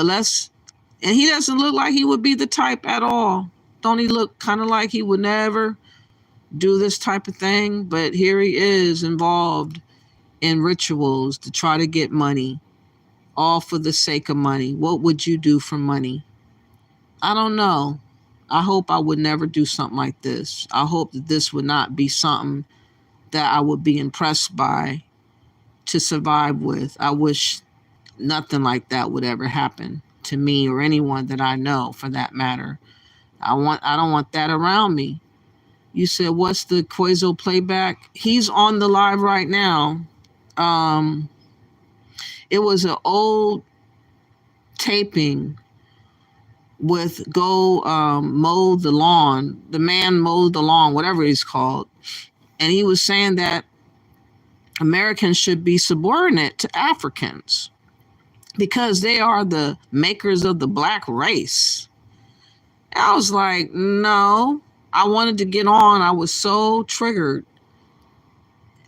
he doesn't look like he would be the type at all. Don't he look kind of like he would never do this type of thing? But here he is involved in rituals to try to get money, all for the sake of money. What would you do for money? I don't know. I hope I would never do something like this. I hope that this would not be something that I would be impressed by to survive with. I wish nothing like that would ever happen to me or anyone that I know, for that matter. I don't want that around me. You said, what's the Quazo playback? He's on the live right now. It was an old taping with go mow the lawn. The man mowed the lawn, whatever he's called. And he was saying that Americans should be subordinate to Africans because they are the makers of the black race. And I was like, no, I wanted to get on. I was so triggered,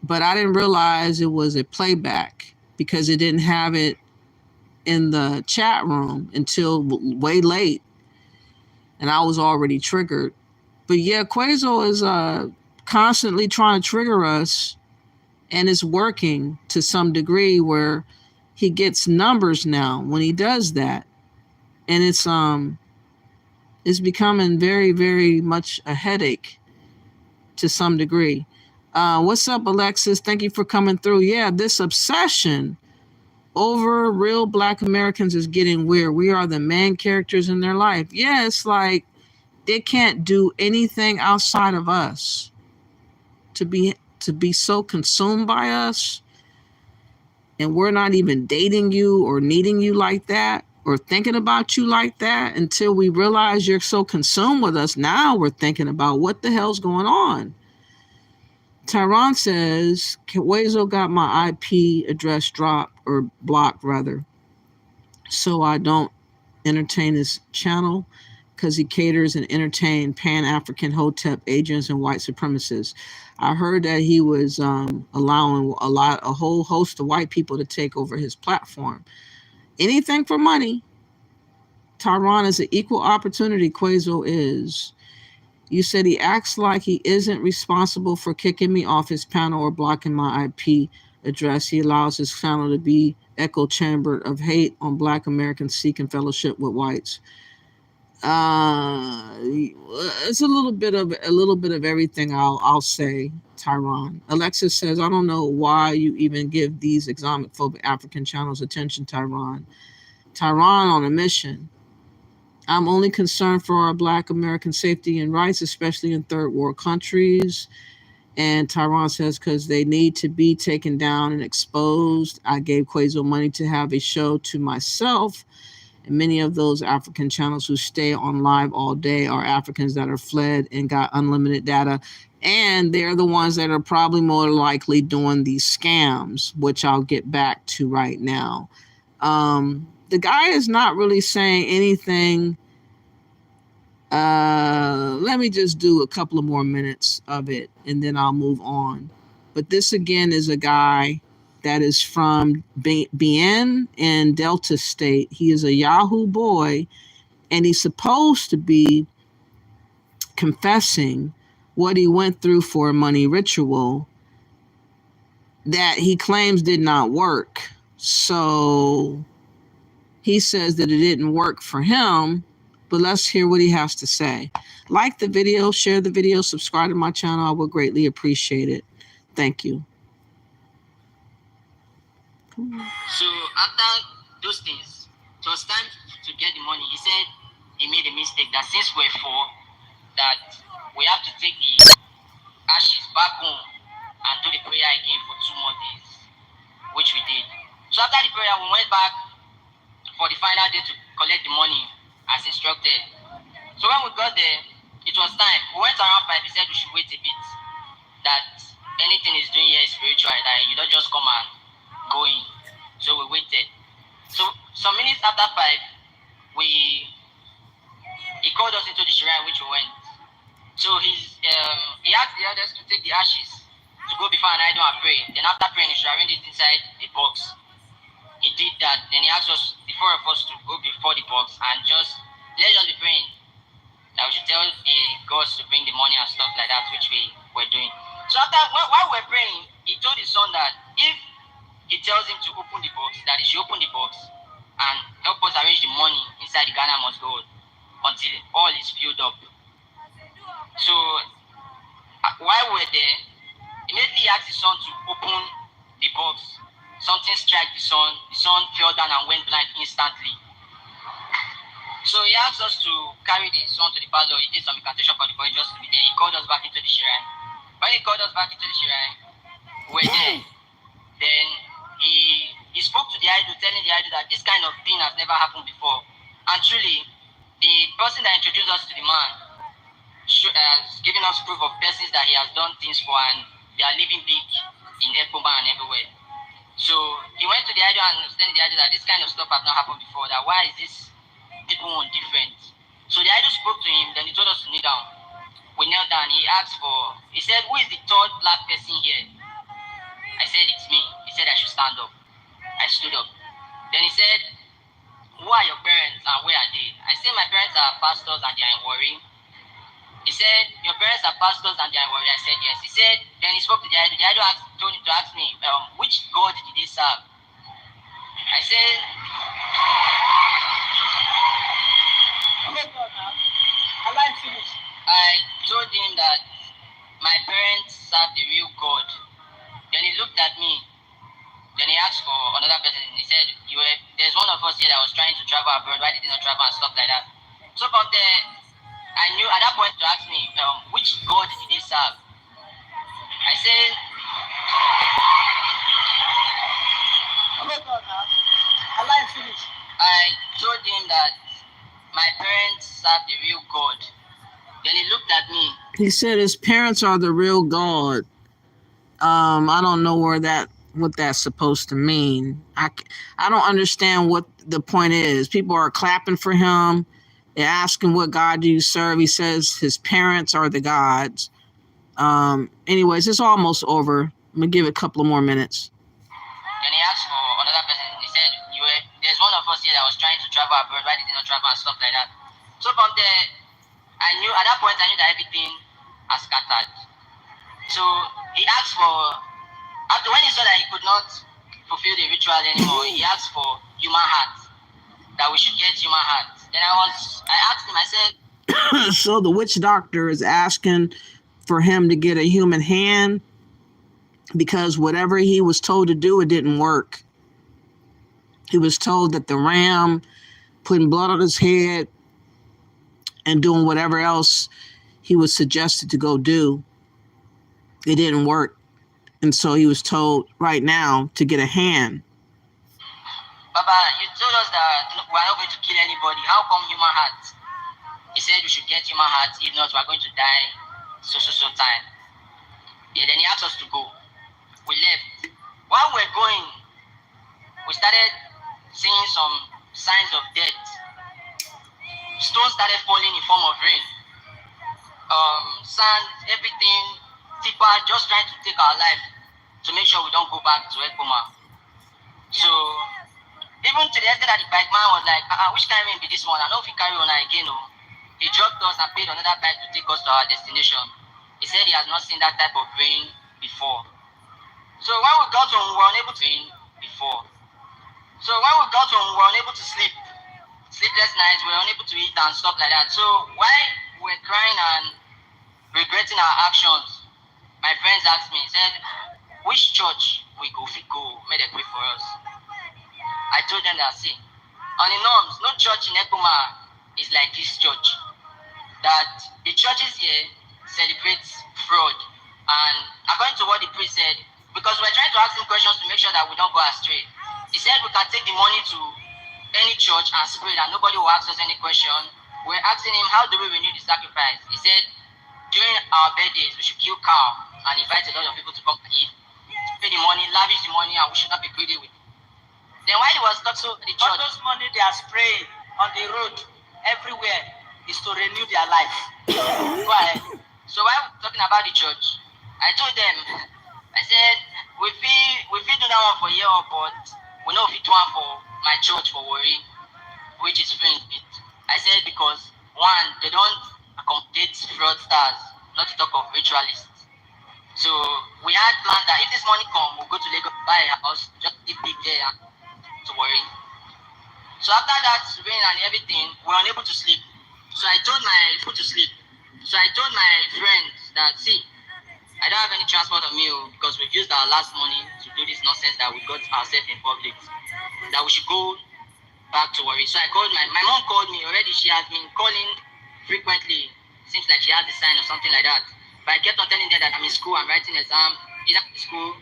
but I didn't realize it was a playback because it didn't have it in the chat room until way late. And I was already triggered. But yeah, Quazo is constantly trying to trigger us, and it's working to some degree where he gets numbers now when he does that. And it's becoming very, very much a headache to some degree. What's up, Alexis? Thank you for coming through. Yeah, this obsession over real Black Americans is getting weird. We are the main characters in their life. Yeah, it's like they can't do anything outside of us. To be so consumed by us, and we're not even dating you or needing you like that or thinking about you like that until we realize you're so consumed with us. Now we're thinking about what the hell's going on. Tyron says, Wazo got my IP address dropped or blocked rather, so I don't entertain his channel because he caters and entertain Pan-African Hotep agents and white supremacists. I heard that he was allowing a whole host of white people to take over his platform. Anything for money. Tyron is an equal opportunity. Quazo is. You said he acts like he isn't responsible for kicking me off his panel or blocking my IP address. He allows his channel to be echo chamber of hate on Black Americans seeking fellowship with whites. It's a little bit of everything. I'll say, Tyron. Alexis says, I don't know why you even give these Islamophobic African channels attention, Tyron. Tyron on a mission. I'm only concerned for our Black American safety and rights, especially in third world countries. And Tyron says, because they need to be taken down and exposed. I gave Quazo money to have a show to myself. And many of those African channels who stay on live all day are Africans that are fled and got unlimited data. And they're the ones that are probably more likely doing these scams, which I'll get back to right now. The guy is not really saying anything. Let me just do a couple of more minutes of it and then I'll move on. But this again is a guy that is from Bien in Delta State. He is a Yahoo boy, and he's supposed to be confessing what he went through for a money ritual that he claims did not work. So he says that it didn't work for him, but let's hear what he has to say. Like the video, share the video, subscribe to my channel. I would greatly appreciate it. Thank you. So after those things, it was time to get the money. He said he made a mistake that since we're four, that we have to take the ashes back home and do the prayer again for 2 more days, which we did. So after the prayer, we went back for the final day to collect the money as instructed. So when we got there, it was time. We went around 5. He said we should wait a bit. That anything is doing here is spiritual. That you don't just come and go in. So we waited. So some minutes after 5, he called us into the shrine, which we went. So he asked the others to take the ashes to go before an idol and pray. Then after praying, he should arrange it inside the box. He did that. Then he asked us, the 4 of us, to go before the box and let's just be praying that we should tell the gods to bring the money and stuff like that, which we were doing. So after, while we were praying, he told his son that if he tells him to open the box, that he should open the box and help us arrange the money inside the Ghana must go until all is filled up. So while we were there, immediately he asked his son to open the box. Something struck the son fell down and went blind instantly. So he asked us to carry the son to the parlor. He did some incantation for the boy just to be there. He called us back into the shrine. When he called us back into the shrine, we were there. Then he spoke to the idol, telling the idol that this kind of thing has never happened before. And truly, The person that introduced us to the man has given us proof of persons that he has done things for, and they are living big in Ekoma and everywhere. So he went to the idea and understanding the idea that this kind of stuff has not happened before, that why is this people one different? So the idol spoke to him, then he told us to kneel down. We knelt down, he said, who is the third black person here? I said, it's me. He said I should stand up. I stood up. Then he said, who are your parents and where are they? I said, my parents are pastors and they are in Warri. He said, your parents are pastors and they are in Warri. I said, yes. He said, then he spoke to the idol. The idol told him to ask me, which God did they serve? I said, I told him that my parents serve the real God. Then he looked at me. Then he asked for another person. He said, there's one of us here that was trying to travel abroad. Why did he not travel and stuff like that? So from there, I knew at that point to ask me, which God did they serve? I said, I told him that my parents serve the real God. Then he looked at me. He said his parents are the real God. I don't know what that's supposed to mean. I don't understand what the point is. People are clapping for him. They're asking, what God do you serve? He says his parents are the gods. Anyways, it's almost over. I'm gonna give it a couple of more minutes. Then he asked for another person. He said, there's one of us here that was trying to travel abroad. Why did he not travel and stuff like that? So from there, at that point I knew that everything has scattered. So he asked for, after when he saw that he could not fulfill the ritual anymore, he asked for human hearts, that we should get human hearts. Then I asked him, I said, so the witch doctor is asking for him to get a human hand because whatever he was told to do, it didn't work. He was told that the ram putting blood on his head and doing whatever else he was suggested to go do, it didn't work. And so he was told right now to get a hand. Baba, you told us that we're not going to kill anybody. How come human hearts? He said we should get human hearts. If not, we're going to die so time. Yeah, then he asked us to go. We left. While we're going, we started seeing some signs of death. Stones started falling in form of rain. Sand, everything, tipper, just trying to take our life to make sure we don't go back to Ekoma. So, even to the extent that the bike man was like, which time will be this one? I know if he carry on again. He dropped us and paid another bike to take us to our destination. He said he has not seen that type of rain before. So when we got home, we were unable to sleep before. So when we got home, we were unable to sleep. Sleepless nights, we were unable to eat and stuff like that. So while we were crying and regretting our actions, my friends asked me, said, which church we go, may they pray for us? I told them that, see, on the norms, no church in Ekoma is like this church. That the churches here celebrate fraud. And according to what the priest said, because we're trying to ask him questions to make sure that we don't go astray, he said we can take the money to any church and spray that nobody will ask us any question. We're asking him, how do we renew the sacrifice? He said, during our birthdays, we should kill cow and invite a lot of people to come and eat, pay the money, lavish the money, and we should not be greedy with it. Then while he was talking to the church, all those money they are spraying on the road everywhere is to renew their life. Go ahead. So while talking about the church, I told them, I said, we feel do that one for you, but we know if it one for my church for Warri, which is friends with. I said because one, they don't accommodate fraudsters, not to talk of ritualists. So we had planned that if this money come, we'll go to Lagos, buy a house, just live big there to Warri. So after that rain and everything, we were unable to sleep. So I told my food to sleep. So I told my friends that, see, I don't have any transport on me because we've used our last money to do this nonsense that we got ourselves in public. That we should go back to Warri. So I called my mom called me already. She has been calling frequently. Seems like she has the sign or something like that. But I kept on telling her that I'm in school, I'm writing exam, either in school,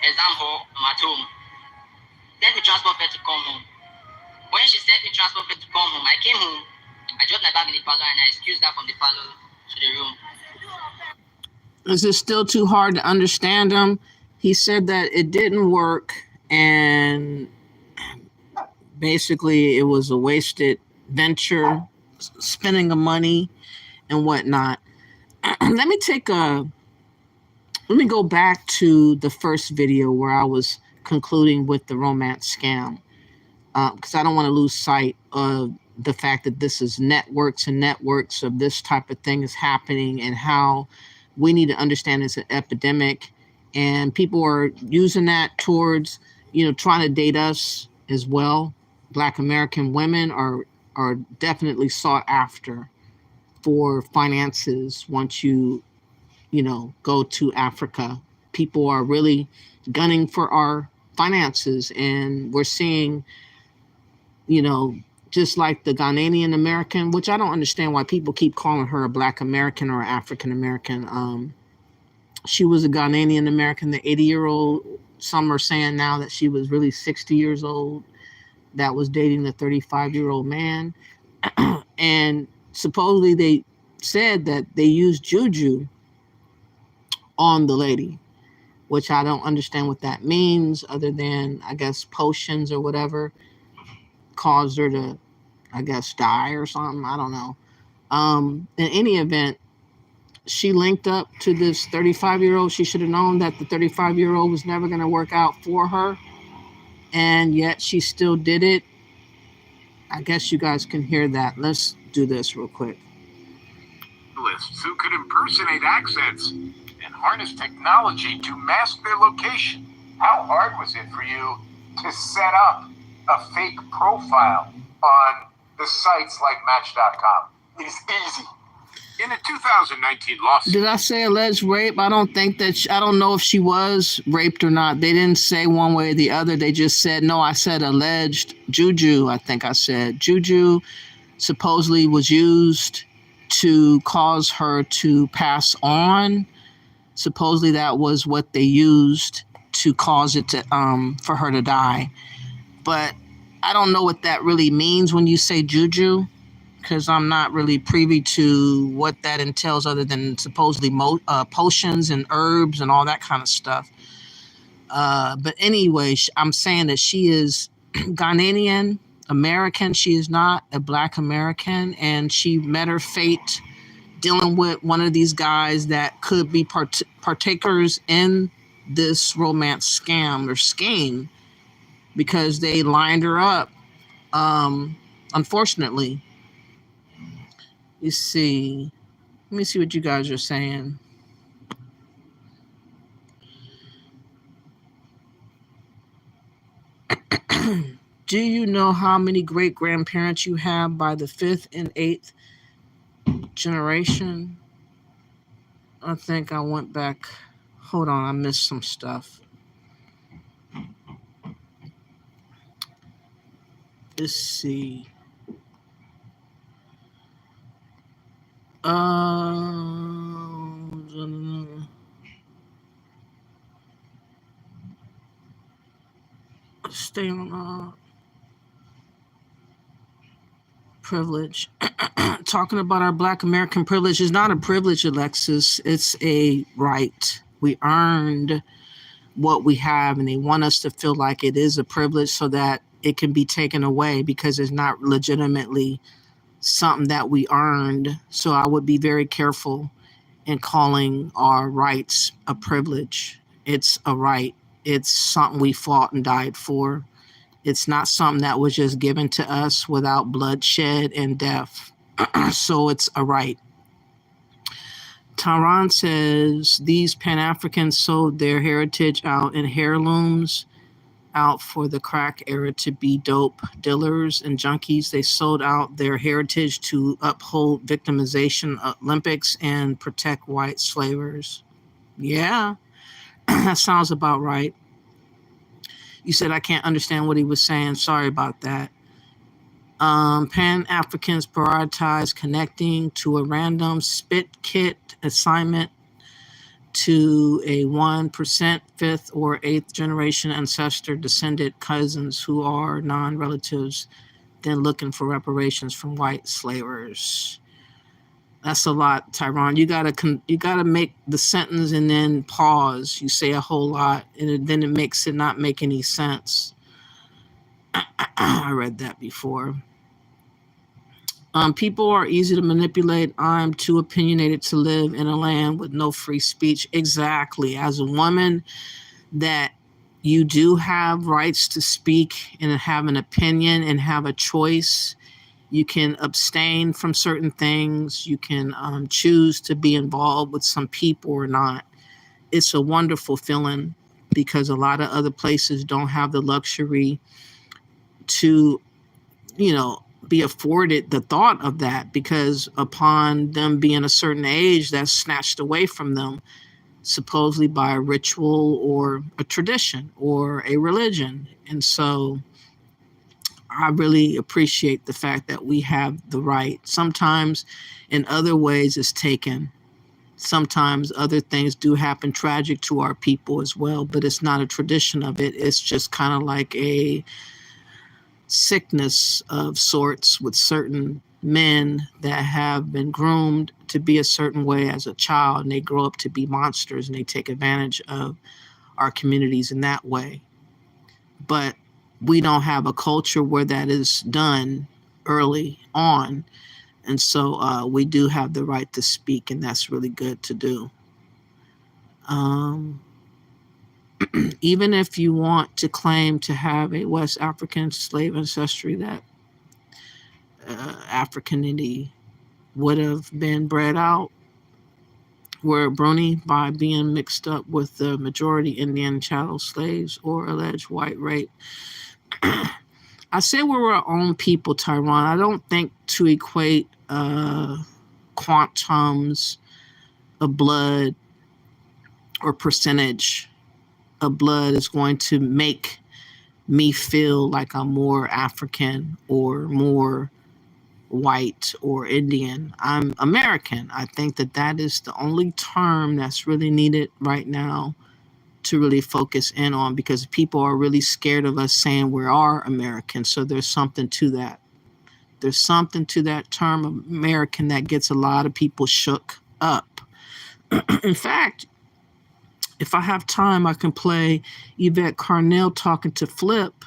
exam hall, I'm at home. Sent me transport fare to come home. When she sent me transport fare to come home, I came home. I dropped my bag in the parlor and I excused her from the parlor to the room. Is it still too hard to understand him? He said that it didn't work and basically it was a wasted venture, spending of money and whatnot. Let me go back to the first video where I was concluding with the romance scam, because I don't want to lose sight of the fact that this is networks and networks of this type of thing is happening, and how we need to understand it's an epidemic, and people are using that towards, trying to date us as well. Black American women are definitely sought after for finances once you go to Africa. People are really gunning for our finances, and we're seeing, just like the Ghanaian American, which I don't understand why people keep calling her a Black American or African American. She was a Ghanaian American, the 80-year-old. Some are saying now that she was really 60 years old, that was dating the 35-year-old man. And supposedly they said that they used juju on the lady, which I don't understand what that means, other than, I guess, potions or whatever caused her to, I guess, die or something. I don't know. In any event, she linked up to this 35-year-old. She should have known that the 35-year-old was never going to work out for her, and yet she still did it. I guess you guys can hear that. Let's do this real quick. Who could impersonate accents and harness technology to mask their location. How hard was it for you to set up a fake profile on the sites like Match.com? It's easy. In a 2019 lawsuit. Did I say alleged rape? I don't think that I don't know if she was raped or not. They didn't say one way or the other. They just said, no, I said alleged juju. I think I said juju supposedly was used to cause her to pass on. Supposedly that was what they used to cause it to for her to die. But I don't know what that really means when you say juju, because I'm not really privy to what that entails, other than supposedly potions and herbs and all that kind of stuff. But anyway, I'm saying that she is Ghanaian American. She is not a Black American, and she met her fate dealing with one of these guys that could be partakers in this romance scam or scheme, because they lined her up. Unfortunately, you see, let me see what you guys are saying. Do you know how many great grandparents you have by the 5th and 8th generation? I think I went back. Hold on, I missed some stuff. Let's see. Stay on privilege. Talking about our Black American privilege is not a privilege, Alexis. It's a right. We earned what we have, and they want us to feel like it is a privilege so that it can be taken away, because it's not legitimately something that we earned. So I would be very careful in calling our rights a privilege. It's a right. It's something we fought and died for. It's not something that was just given to us without bloodshed and death. So it's a right. Taran says these Pan-Africans sold their heritage out in heirlooms out for the crack era to be dope dealers and junkies. They sold out their heritage to uphold victimization Olympics and protect white slavers. Yeah, that sounds about right. You said I can't understand what he was saying. Sorry about that. Pan-Africans prioritize connecting to a random spit kit assignment to a 1%, 5th or 8th generation ancestor descended cousins who are non-relatives than looking for reparations from white slavers. That's a lot, Tyron. You gotta make the sentence and then pause. You say a whole lot, and then it makes it not make any sense. I read that before. People are easy to manipulate. I'm too opinionated to live in a land with no free speech. Exactly. As a woman, that you do have rights to speak and have an opinion and have a choice. You can abstain from certain things. You can choose to be involved with some people or not. It's a wonderful feeling because a lot of other places don't have the luxury to, be afforded the thought of that, because upon them being a certain age, that's snatched away from them, supposedly by a ritual or a tradition or a religion. And so I really appreciate the fact that we have the right. Sometimes in other ways it's taken. Sometimes other things do happen tragic to our people as well, but it's not a tradition of it. It's just kind of like a sickness of sorts with certain men that have been groomed to be a certain way as a child, and they grow up to be monsters, and they take advantage of our communities in that way. But we don't have a culture where that is done early on, and so we do have the right to speak, and that's really good to do. Even if you want to claim to have a West African slave ancestry, that Africanity would have been bred out were Bruni by being mixed up with the majority Indian chattel slaves or alleged white rape. I say we're our own people, Tyron. I don't think to equate quantums of blood or percentage of blood is going to make me feel like I'm more African or more white or Indian. I'm American. I think that that is the only term that's really needed right now to really focus in on, because people are really scared of us saying we are American. So there's something to that. There's something to that term American that gets a lot of people shook up. In fact, if I have time, I can play Yvette Carnell talking to Flip,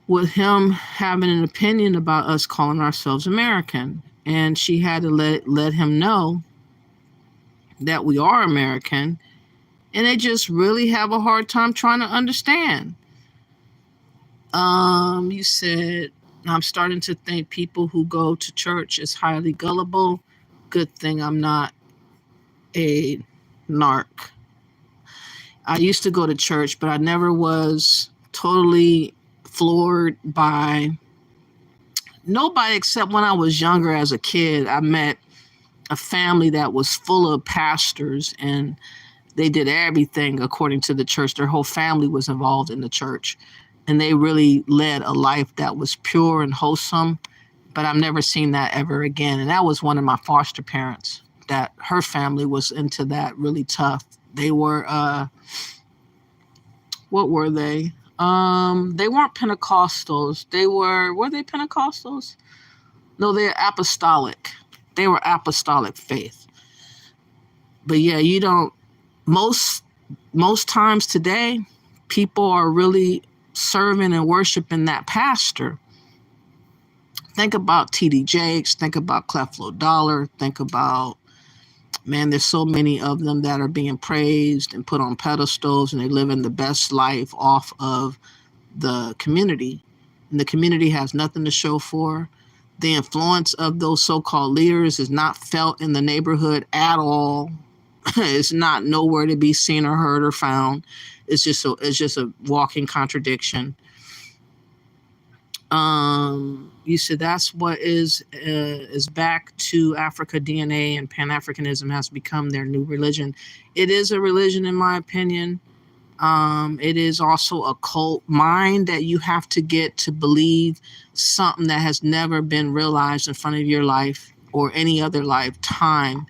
with him having an opinion about us calling ourselves American. And she had to let him know that we are American, and they just really have a hard time trying to understand. You said, I'm starting to think people who go to church is highly gullible. Good thing I'm not a narc. I used to go to church, but I never was totally floored by nobody except when I was younger as a kid. I met a family that was full of pastors, and they did everything according to the church. Their whole family was involved in the church, and they really led a life that was pure and wholesome. But I've never seen that ever again. And that was one of my foster parents, that her family was into that really tough. They were, what were they? They weren't Pentecostals. Were they Pentecostals? No, they're apostolic. They were apostolic faith. But yeah, you don't, most times today, people are really serving and worshiping that pastor. Think about T.D. Jakes, think about Creflo Dollar, think about, man, there's so many of them that are being praised and put on pedestals, and they living the best life off of the community. And the community has nothing to show for. The influence of those so-called leaders is not felt in the neighborhood at all. It's not nowhere to be seen or heard or found. It's just a walking contradiction. You said that's what is back to Africa DNA, and Pan-Africanism has become their new religion. It is a religion, in my opinion. It is also a cult mind that you have to get to believe something that has never been realized in front of your life or any other lifetime,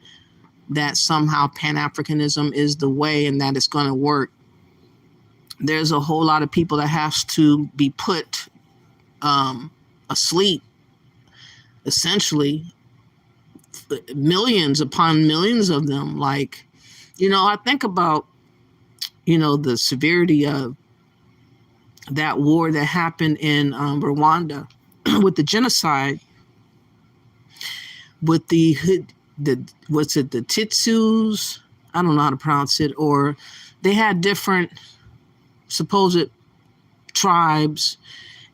that somehow Pan-Africanism is the way and that it's going to work. There's a whole lot of people that has to be put asleep, essentially, millions upon millions of them. Like, I think about, the severity of that war that happened in Rwanda with the genocide, with the what's it, the Tutsis? I don't know how to pronounce it. Or they had different supposed tribes,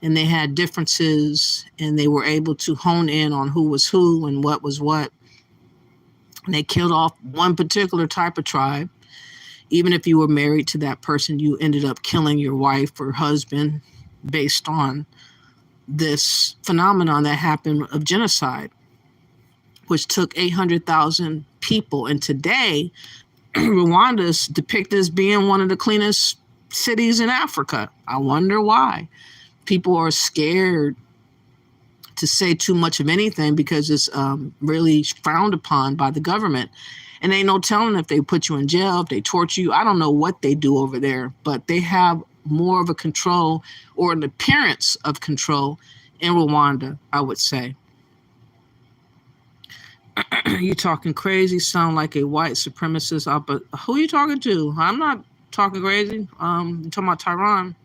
and they had differences, and they were able to hone in on who was who and what was what. And they killed off one particular type of tribe. Even if you were married to that person, you ended up killing your wife or husband based on this phenomenon that happened of genocide, which took 800,000 people. And today, Rwanda is depicted as being one of the cleanest cities in Africa. I wonder why. People are scared to say too much of anything because it's really frowned upon by the government. And ain't no telling if they put you in jail, if they torture you. I don't know what they do over there, but they have more of a control, or an appearance of control, in Rwanda, I would say. You talking crazy, sound like a white supremacist. But who are you talking to? I'm not talking crazy. I'm talking about Tehran.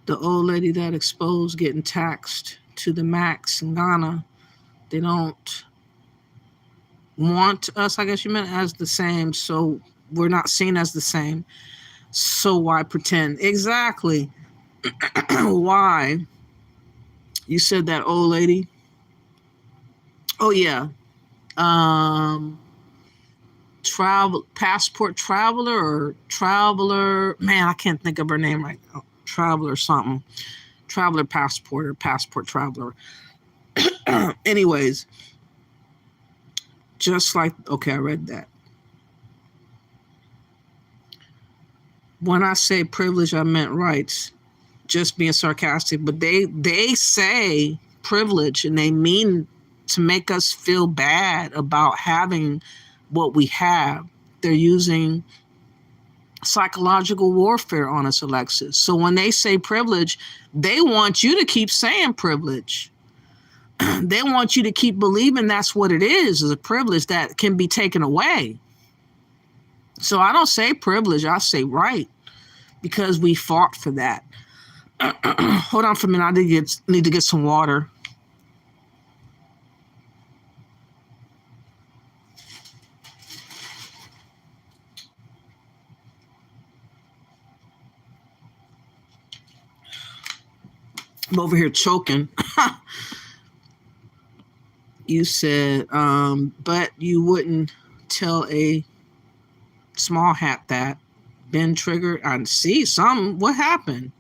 The old lady that exposed getting taxed to the max in Ghana. They don't want us, I guess you meant, as the same, so we're not seen as the same. So why pretend? Exactly. Why? You said that old lady. Oh yeah. Passport traveler, or traveler, man, I can't think of her name right now. Traveler something. Traveler passport, or passport traveler. Anyways, just like, okay, I read that. When I say privilege, I meant rights. Just being sarcastic, but they say privilege, and they mean to make us feel bad about having what we have. They're using psychological warfare on us, Alexis. So when they say privilege, they want you to keep saying privilege. They want you to keep believing that's what it is a privilege that can be taken away. So I don't say privilege, I say right, because we fought for that. Hold on for a minute. I need to get some water. I'm over here choking. You said, but you wouldn't tell a small hat that. Been triggered. I see something. What happened?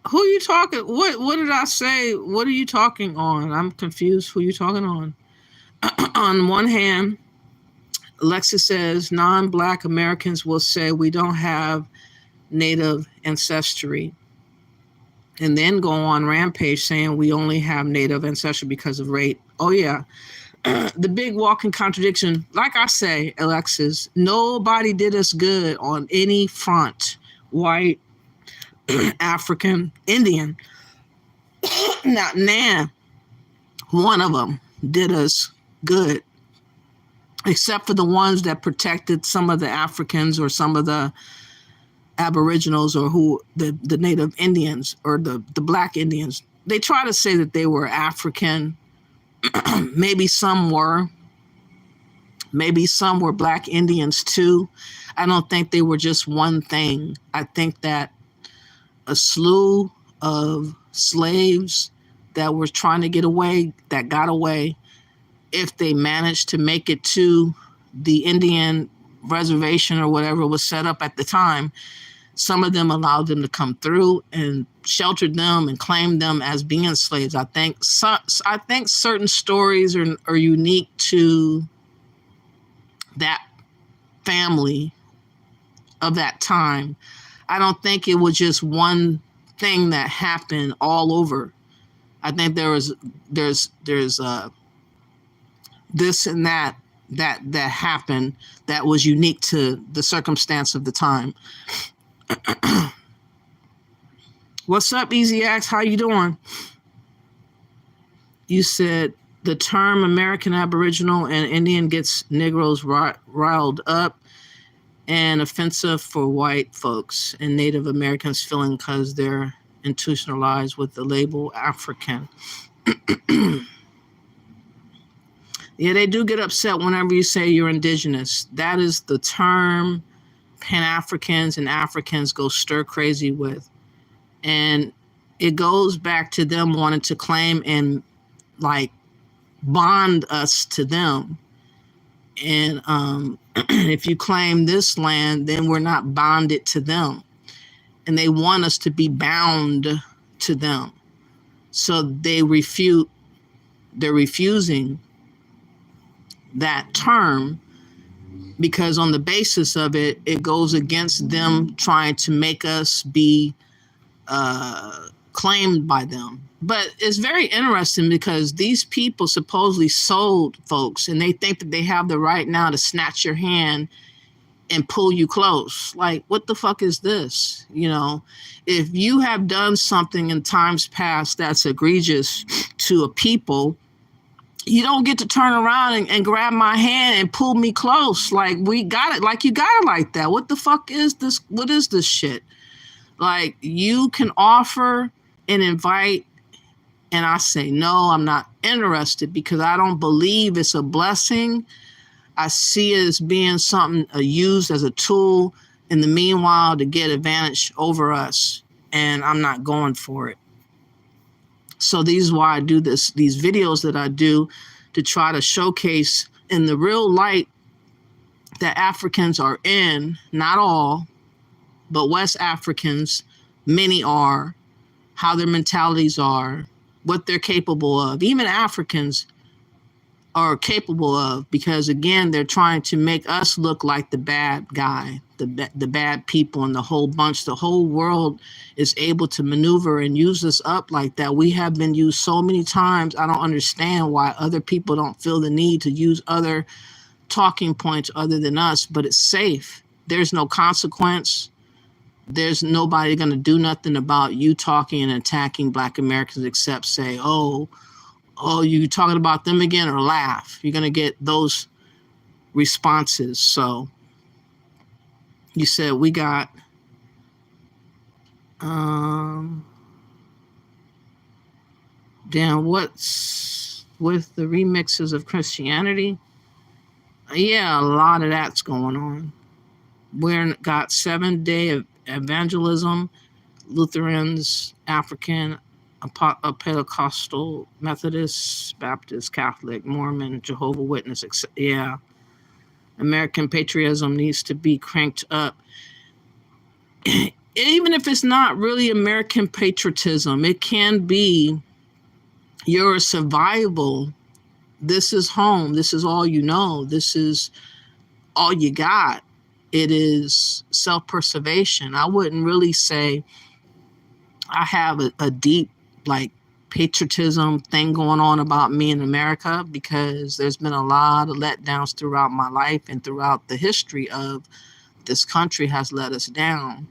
Who are you talking? What did I say? What are you talking on? I'm confused. Who are you talking on? On one hand, Alexis says non-Black Americans will say we don't have Native ancestry, and then go on rampage saying we only have Native ancestry because of rape. Oh yeah. The big walking contradiction. Like I say, Alexis, nobody did us good on any front. White, African, Indian. Not one of them did us good, except for the ones that protected some of the Africans or some of the Aboriginals, or who the Native Indians, or the Black Indians. They try to say that they were African. Maybe some were. Maybe some were Black Indians too. I don't think they were just one thing. I think that a slew of slaves that were trying to get away, that got away, if they managed to make it to the Indian reservation or whatever was set up at the time, some of them allowed them to come through and sheltered them and claimed them as being slaves. I think certain stories are unique to that family of that time. I don't think it was just one thing that happened all over. I think there's this and that happened that was unique to the circumstance of the time. What's up, Easy Axe? How you doing? You said the term American Aboriginal and Indian gets Negroes riled up and offensive for white folks and Native Americans feeling because they're institutionalized with the label African. Yeah, they do get upset whenever you say you're indigenous. That is the term Pan-Africans and Africans go stir crazy with. And it goes back to them wanting to claim and like bond us to them. And if you claim this land, then we're not bonded to them. And they want us to be bound to them. So they're refusing that term because on the basis of it, it goes against them trying to make us be claimed by them. But it's very interesting because these people supposedly sold folks and they think that they have the right now to snatch your hand and pull you close. Like, what the fuck is this? You know, if you have done something in times past that's egregious to a people, you don't get to turn around and grab my hand and pull me close. Like, we got it. Like, you got it like that. What the fuck is this? What is this shit? Like, you can offer and invite, and I say, no, I'm not interested because I don't believe it's a blessing. I see it as being something used as a tool in the meanwhile to get advantage over us, and I'm not going for it. So this is why I do these videos that I do to try to showcase in the real light that Africans are in, not all, but West Africans, many are, how their mentalities are, what they're capable of. Even Africans are capable of, because again, they're trying to make us look like the bad guy, the bad people and the whole bunch. The whole world is able to maneuver and use us up like that. We have been used so many times. I don't understand why other people don't feel the need to use other talking points other than us, but it's safe. There's no consequence. There's nobody going to do nothing about you talking and attacking Black Americans except say, oh, you talking about them again, or laugh. You're going to get those responses. So you said we got damn, what's with the remixes of Christianity? Yeah, a lot of that's going on. We're got 7-day evangelism, Lutherans, African, a Pentecostal, Methodist, Baptist, Catholic, Mormon, Jehovah's Witness, yeah. American patriotism needs to be cranked up. Even if it's not really American patriotism, it can be your survival. This is home. This is all you know. This is all you got. It is self-preservation. I wouldn't really say I have a deep, like, patriotism thing going on about me in America, because there's been a lot of letdowns throughout my life and throughout the history of this country has let us down.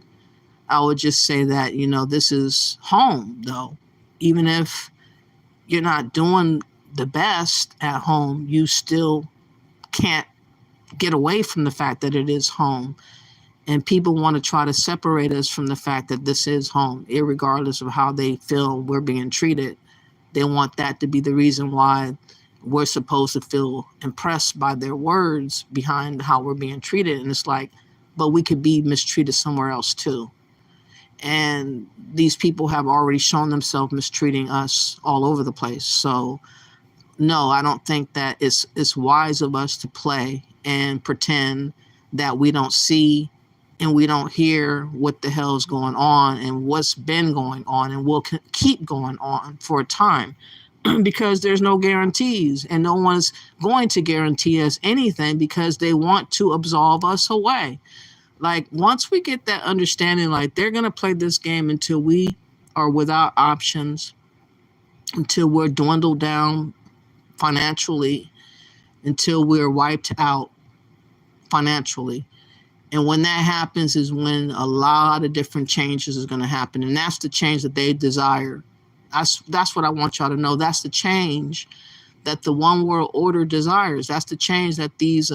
I would just say that, you know, this is home, though. Even if you're not doing the best at home, you still can't get away from the fact that it is home. And people want to try to separate us from the fact that this is home, irregardless of how they feel we're being treated. They want that to be the reason why we're supposed to feel impressed by their words behind how we're being treated. And it's like, but we could be mistreated somewhere else too. And these people have already shown themselves mistreating us all over the place. So no, I don't think that it's wise of us to play and pretend that we don't see and we don't hear what the hell is going on and what's been going on and will keep going on for a time, because there's no guarantees and no one's going to guarantee us anything because they want to absolve us away. Like, once we get that understanding, like, they're going to play this game until we are without options, until we're dwindled down financially, until we're wiped out financially. And when that happens is when a lot of different changes is going to happen. And that's the change that they desire. That's what I want y'all to know. That's the change that the one world order desires. That's the change that these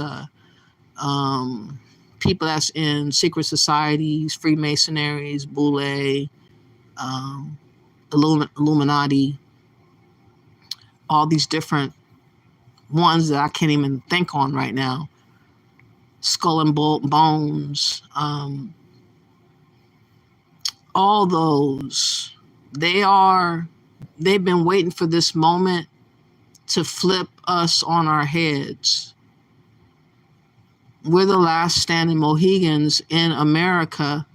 people that's in secret societies, Freemasonries, Boule, Illuminati, all these different ones that I can't even think on right now. Skull and Bones, all those, they've been waiting for this moment to flip us on our heads. We're the last standing Mohegans in America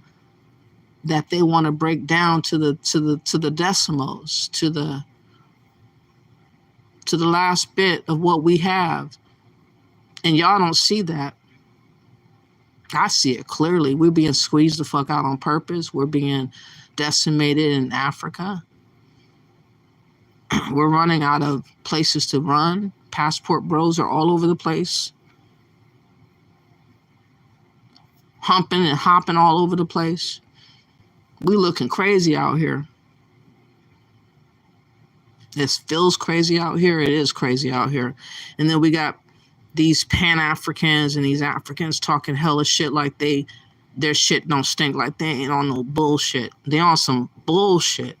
that they want to break down to the decimals, to the last bit of what we have. And y'all don't see that. I see it clearly. We're being squeezed the fuck out on purpose. We're being decimated in Africa. We're running out of places to run. Passport bros are all over the place. Humping and hopping all over the place. We looking crazy out here. It feels crazy out here. It is crazy out here. And then we got these Pan-Africans and these Africans talking hella shit like their shit don't stink, like they ain't on no bullshit. They on some bullshit.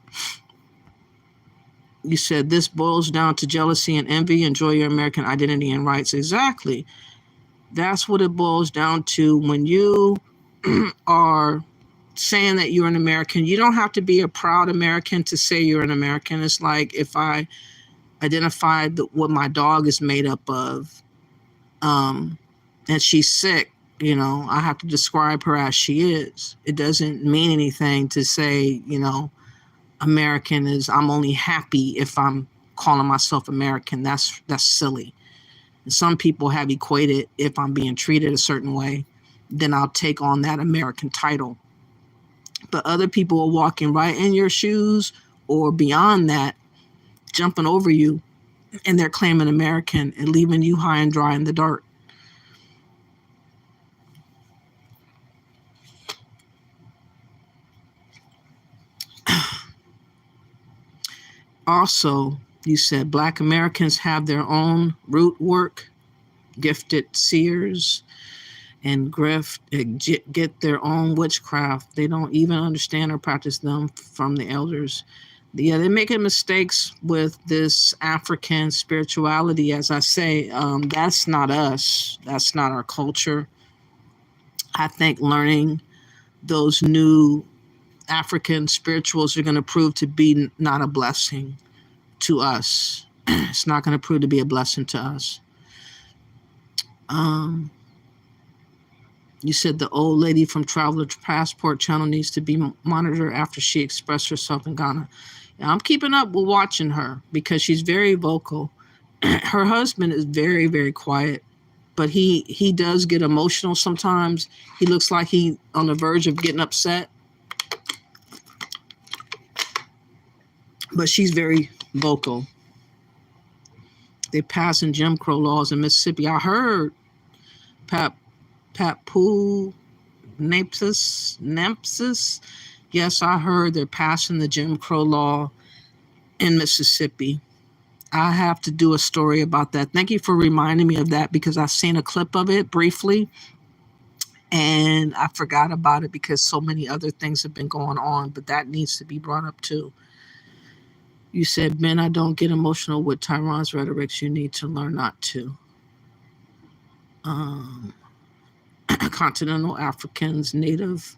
You said this boils down to jealousy and envy. Enjoy your American identity and rights. Exactly. That's what it boils down to when you are saying that you're an American. You don't have to be a proud American to say you're an American. It's like if I identified what my dog is made up of, and she's sick, I have to describe her as she is. It doesn't mean anything to say, American is, I'm only happy if I'm calling myself American. That's silly. And some people have equated, if I'm being treated a certain way, then I'll take on that American title. But other people are walking right in your shoes or beyond that, jumping over you, and they're claiming American and leaving you high and dry in the dirt. Also, you said Black Americans have their own root work, gifted seers, and get their own witchcraft. They don't even understand or practice them from the elders. Yeah, they're making mistakes with this African spirituality. As I say, that's not us. That's not our culture. I think learning those new African spirituals are going to prove to be not a blessing to us. It's not going to prove to be a blessing to us. You said the old lady from Traveler Passport Channel needs to be monitored after she expressed herself in Ghana. I'm keeping up with watching her because she's very vocal. Her husband is very, very quiet, but he does get emotional sometimes. He looks like he's on the verge of getting upset. But she's very vocal. They're passing Jim Crow laws in Mississippi. I heard Papu Nempsis. Yes, I heard they're passing the Jim Crow law in Mississippi. I have to do a story about that. Thank you for reminding me of that because I've seen a clip of it briefly and I forgot about it because so many other things have been going on, but that needs to be brought up too. You said, Ben, I don't get emotional with Tyron's rhetorics. You need to learn not to. Continental Africans, Native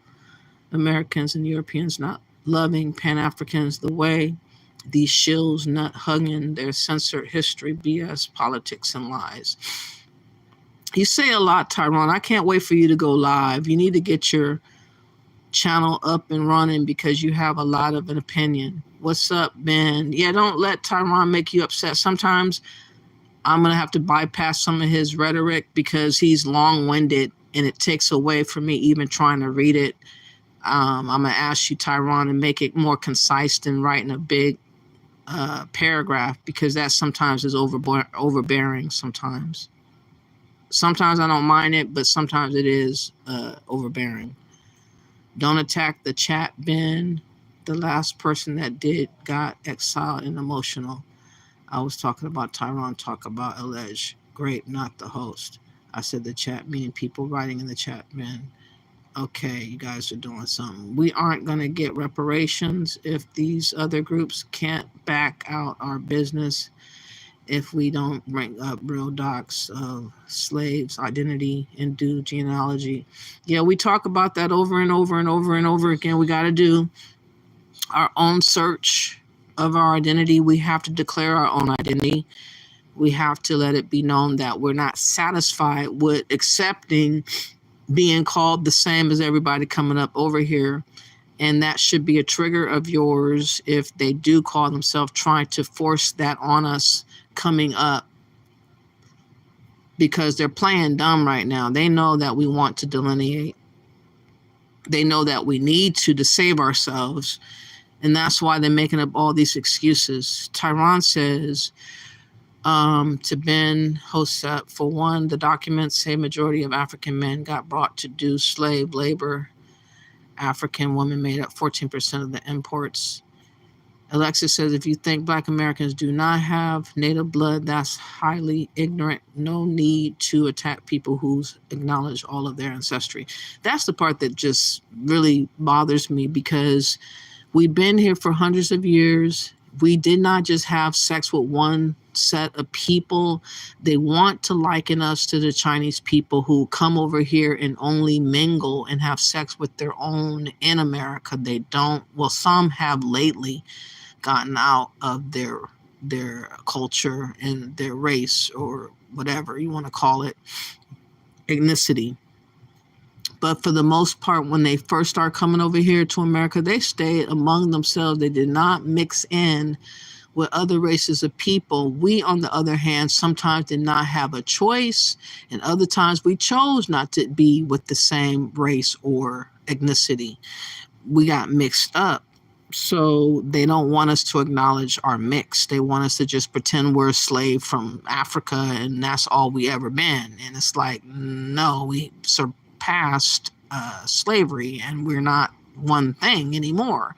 Americans, and Europeans not loving Pan-Africans the way these shills nut hugging their censored history, BS, politics, and lies. You say a lot, Tyron. I can't wait for you to go live. You need to get your channel up and running because you have a lot of an opinion. What's up, Ben? Yeah, don't let Tyron make you upset. Sometimes I'm going to have to bypass some of his rhetoric because he's long-winded and it takes away from me even trying to read it. I'm going to ask you, Tyron, to make it more concise than writing a big paragraph because that sometimes is overbearing sometimes. Sometimes I don't mind it, but sometimes it is overbearing. Don't attack the chat, Ben. The last person that did got exiled and emotional. I was talking about Tyron, talk about alleged. Great, not the host. I said the chat, meaning people writing in the chat, Ben. Okay, you guys are doing something. We aren't going to get reparations if these other groups can't back out our business, if we don't bring up real docs of slaves' identity and do genealogy. Yeah, we talk about that over and over and over and over again. We got to do our own search of our identity. We have to declare our own identity. We have to let it be known that we're not satisfied with accepting being called the same as everybody coming up over here. And that should be a trigger of yours if they do call themselves, trying to force that on us coming up, because they're playing dumb right now. They know that we want to delineate. They know that we need to save ourselves. And that's why they're making up all these excuses. Tyron says to Ben Hosep, for one, the documents say majority of African men got brought to do slave labor. African women made up 14% of the imports. Alexis says, if you think Black Americans do not have native blood, that's highly ignorant. No need to attack people who acknowledge all of their ancestry. That's the part that just really bothers me, because we've been here for hundreds of years. We did not just have sex with one set of people. They want to liken us to the Chinese people who come over here and only mingle and have sex with their own in America. They don't. Well, some have lately gotten out of their culture and their race, or whatever you want to call it, ethnicity. But for the most part, when they first start coming over here to America, they stayed among themselves. They did not mix in with other races of people. We, on the other hand, sometimes did not have a choice, and other times we chose not to be with the same race or ethnicity. We got mixed up. So they don't want us to acknowledge our mix. They want us to just pretend we're a slave from Africa and that's all we ever been. And it's like, no, we surpassed slavery and we're not one thing anymore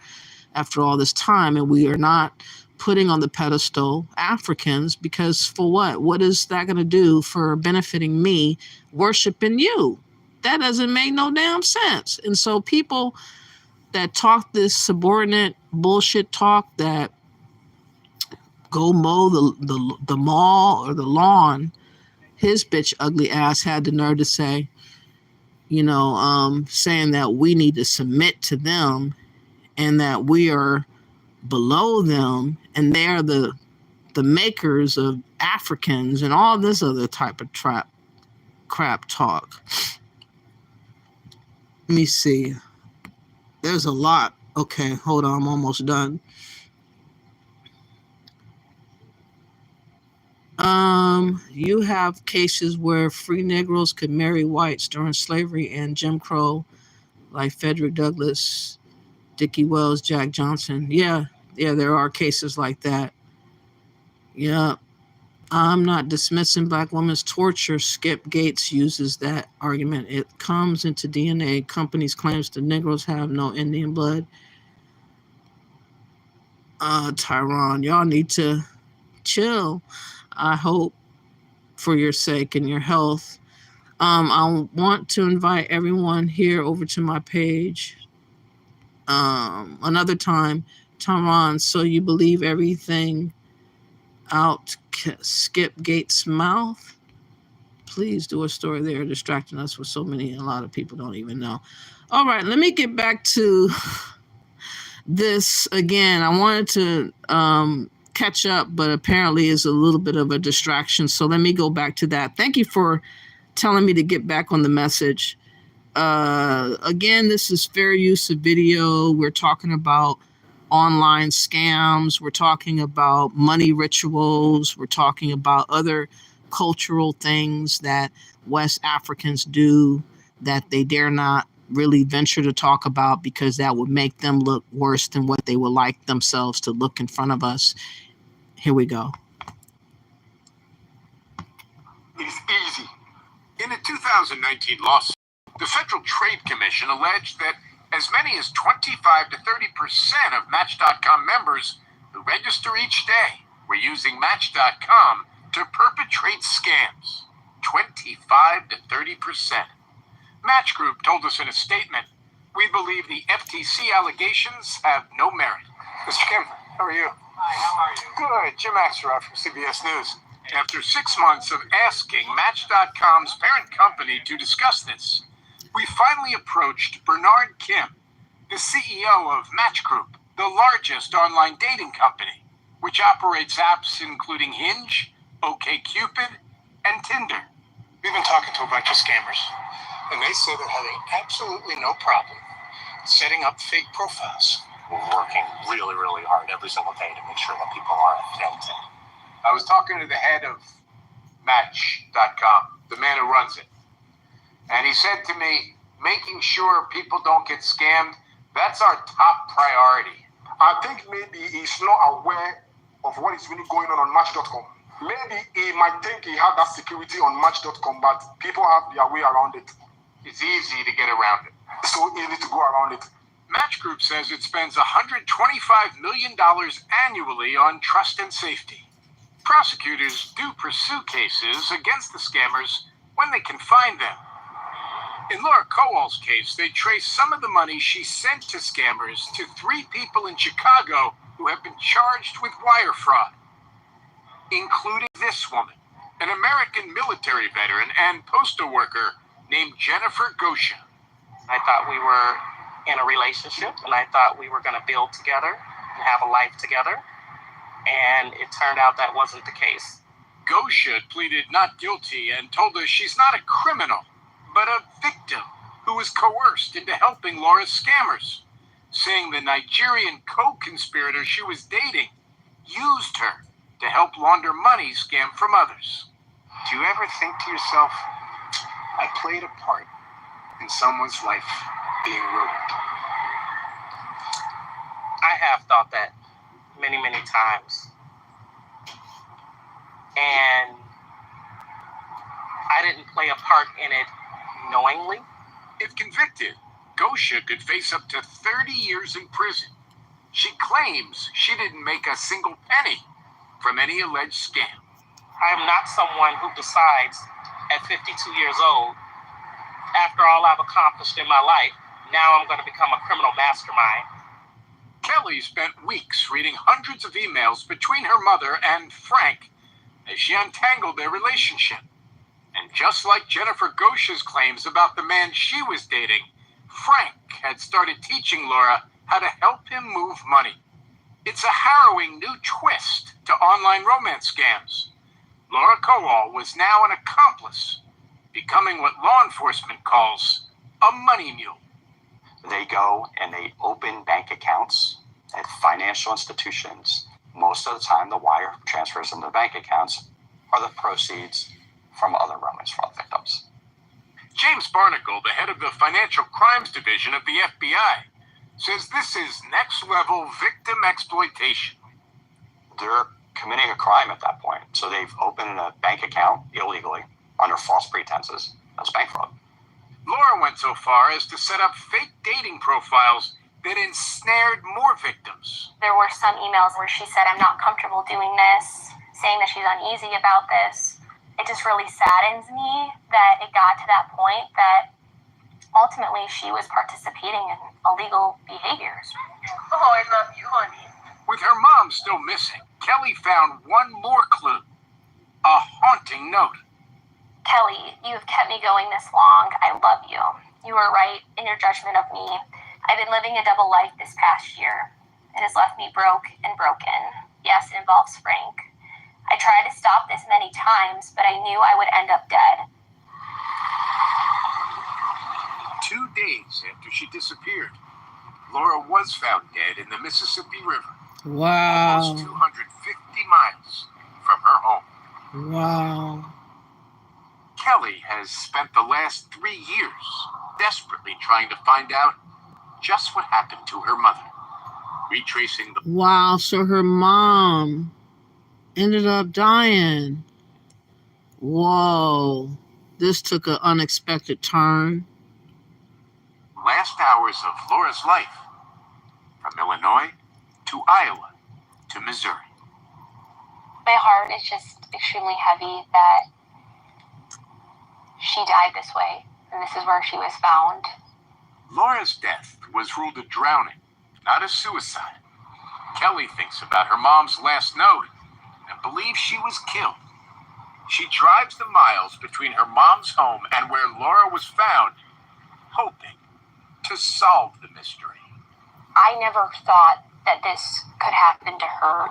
after all this time. And we are not putting on the pedestal Africans, because for what? What is that going to do for benefiting me worshiping you? That doesn't make no damn sense. And so people that talk this subordinate bullshit talk, that go mow the mall or the lawn, his bitch ugly ass had the nerve to say, saying that we need to submit to them and that we are below them and they're the makers of Africans and all this other type of crap talk. Let me see. There's a lot. Okay, hold on, I'm almost done. You have cases where free Negroes could marry whites during slavery and Jim Crow, like Frederick Douglass, Dickie Wells, Jack Johnson. Yeah, there are cases like that. Yeah. I'm not dismissing Black women's torture. Skip Gates uses that argument. It comes into DNA. Companies claims the Negroes have no Indian blood. Tyron, y'all need to chill. I hope for your sake and your health. I want to invite everyone here over to my page another time. Tyron, so you believe everything out Skip Gates' mouth? Please do a story there, distracting us with a lot of people don't even know. All right, let me get back to this again. I wanted to catch up, but apparently is a little bit of a distraction. So let me go back to that. Thank you for telling me to get back on the message. Again, this is fair use of video. We're talking about online scams. We're talking about money rituals. We're talking about other cultural things that West Africans do that they dare not really venture to talk about, because that would make them look worse than what they would like themselves to look in front of us. Here we go. It's easy. 2019 lawsuit, the Federal Trade Commission alleged that as many as 25 to 30% of Match.com members who register each day were using Match.com to perpetrate scams. 25 to 30%. Match Group told us in a statement, "We believe the FTC allegations have no merit." Mr. Kim, how are you? Hi, how are you? Good. Jim Axelrod from CBS News. After 6 months of asking Match.com's parent company to discuss this, we finally approached Bernard Kim, the CEO of Match Group, the largest online dating company, which operates apps including Hinge, OkCupid, and Tinder. We've been talking to a bunch of scammers, and they say they're having absolutely no problem setting up fake profiles. We're working really, really hard every single day to make sure that people are authentic. I was talking to the head of Match.com, the man who runs it, and he said to me, making sure people don't get scammed, that's our top priority. I think maybe he's not aware of what is really going on Match.com. Maybe he might think he had that security on Match.com, but people have their way around it. It's easy to get around it. So easy to go around it. Match Group says it spends $125 million annually on trust and safety. Prosecutors do pursue cases against the scammers when they can find them. In Laura Kowal's case, they traced some of the money she sent to scammers to 3 people in Chicago who have been charged with wire fraud, including this woman, an American military veteran and postal worker named Jennifer Gosha. I thought we were in a relationship, and I thought we were going to build together and have a life together, and it turned out that wasn't the case. Gosha pleaded not guilty and told us she's not a criminal, but a victim who was coerced into helping Laura's scammers, saying the Nigerian co-conspirator she was dating used her to help launder money scammed from others. Do you ever think to yourself, I played a part in someone's life being ruined? I have thought that many, many times. And I didn't play a part in it knowingly. If convicted, Gosha could face up to 30 years in prison. She claims she didn't make a single penny from any alleged scam. I am not someone who decides at 52 years old, after all I've accomplished in my life, now I'm going to become a criminal mastermind. Kelly spent weeks reading hundreds of emails between her mother and Frank as she untangled their relationship. And just like Jennifer Gosha's claims about the man she was dating, Frank had started teaching Laura how to help him move money. It's a harrowing new twist to online romance scams. Laura Kowal was now an accomplice, becoming what law enforcement calls a money mule. They go and they open bank accounts at financial institutions. Most of the time, the wire transfers into the bank accounts are the proceeds from other romance fraud victims. James Barnacle, the head of the Financial Crimes Division of the FBI, says this is next-level victim exploitation. They're committing a crime at that point, so they've opened a bank account illegally under false pretenses. That's bank fraud. Laura went so far as to set up fake dating profiles that ensnared more victims. There were some emails where she said, I'm not comfortable doing this, saying that she's uneasy about this. It just really saddens me that it got to that point that ultimately she was participating in illegal behaviors. Oh, I love you, honey. With her mom still missing, Kelly found one more clue, a haunting note. Kelly, you have kept me going this long. I love you. You were right in your judgment of me. I've been living a double life this past year. It has left me broke and broken. Yes, it involves Frank. I tried to stop this many times, but I knew I would end up dead. 2 days after she disappeared, Laura was found dead in the Mississippi River. Wow. Almost 250 miles from her home. Wow. Kelly has spent the last 3 years desperately trying to find out just what happened to her mother. Retracing the... Wow, so her mom ended up dying. Whoa. This took an unexpected turn. Last hours of Laura's life, from Illinois to Iowa to Missouri. My heart is just extremely heavy that she died this way, and this is where she was found. Laura's death was ruled a drowning, not a suicide. Kelly thinks about her mom's last note and believes she was killed. She drives the miles between her mom's home and where Laura was found, hoping to solve the mystery. I never thought that this could happen to her.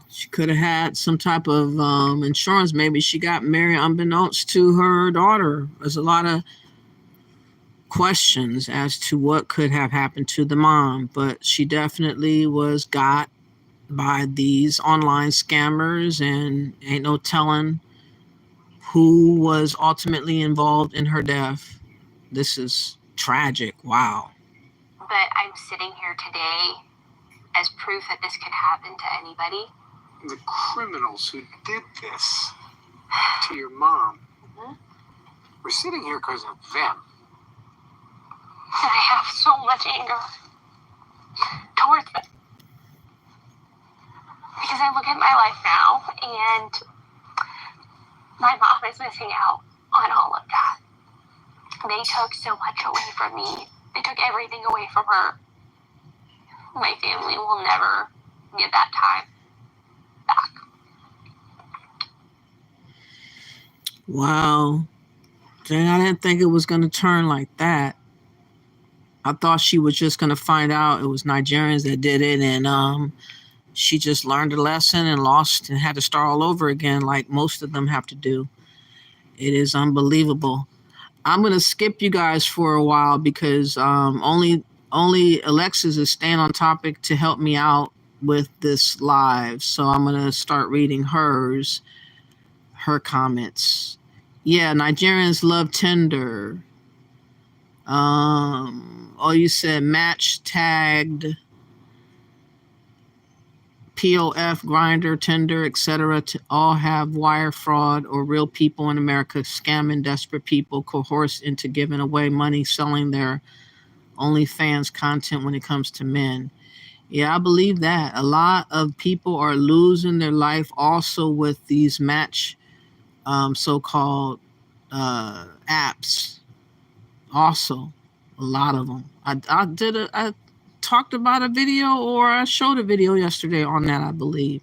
She could have had some type of insurance. Maybe she got married unbeknownst to her daughter. There's a lot of questions as to what could have happened to the mom, but she definitely was got by these online scammers, and ain't no telling who was ultimately involved in her death. This is tragic. Wow. But I'm sitting here today as proof that this could happen to anybody. The criminals who did this to your mom, we're sitting here because of them. And I have so much anger towards them. Because I look at my life now, and my mom is missing out on all of that. They took so much away from me. They took everything away from her. My family will never get that time back. Wow. Dang, I didn't think it was going to turn like that. I thought she was just going to find out it was Nigerians that did it, and she just learned a lesson and lost and had to start all over again like most of them have to do. It is unbelievable. I'm going to skip you guys for a while because only Alexis is staying on topic to help me out with this live. So I'm going to start reading her comments. Yeah, Nigerians love Tinder. You said match tagged POF, Grindr, Tinder, etc. to all have wire fraud or real people in America scamming desperate people coerced into giving away money, selling their OnlyFans content when it comes to men. Yeah, I believe that. A lot of people are losing their life also with these match so-called apps. Also, a lot of them. I talked about a video, or I showed a video yesterday on that, I believe.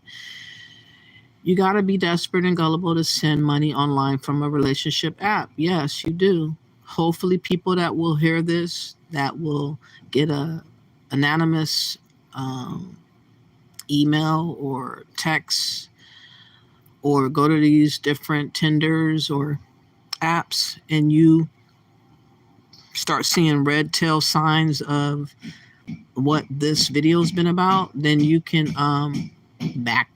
You got to be desperate and gullible to send money online from a relationship app. Yes, you do. Hopefully people that will hear this, that will get a anonymous email or text, or go to these different Tinders or apps, and you start seeing red tail signs of what this video has been about, then you can back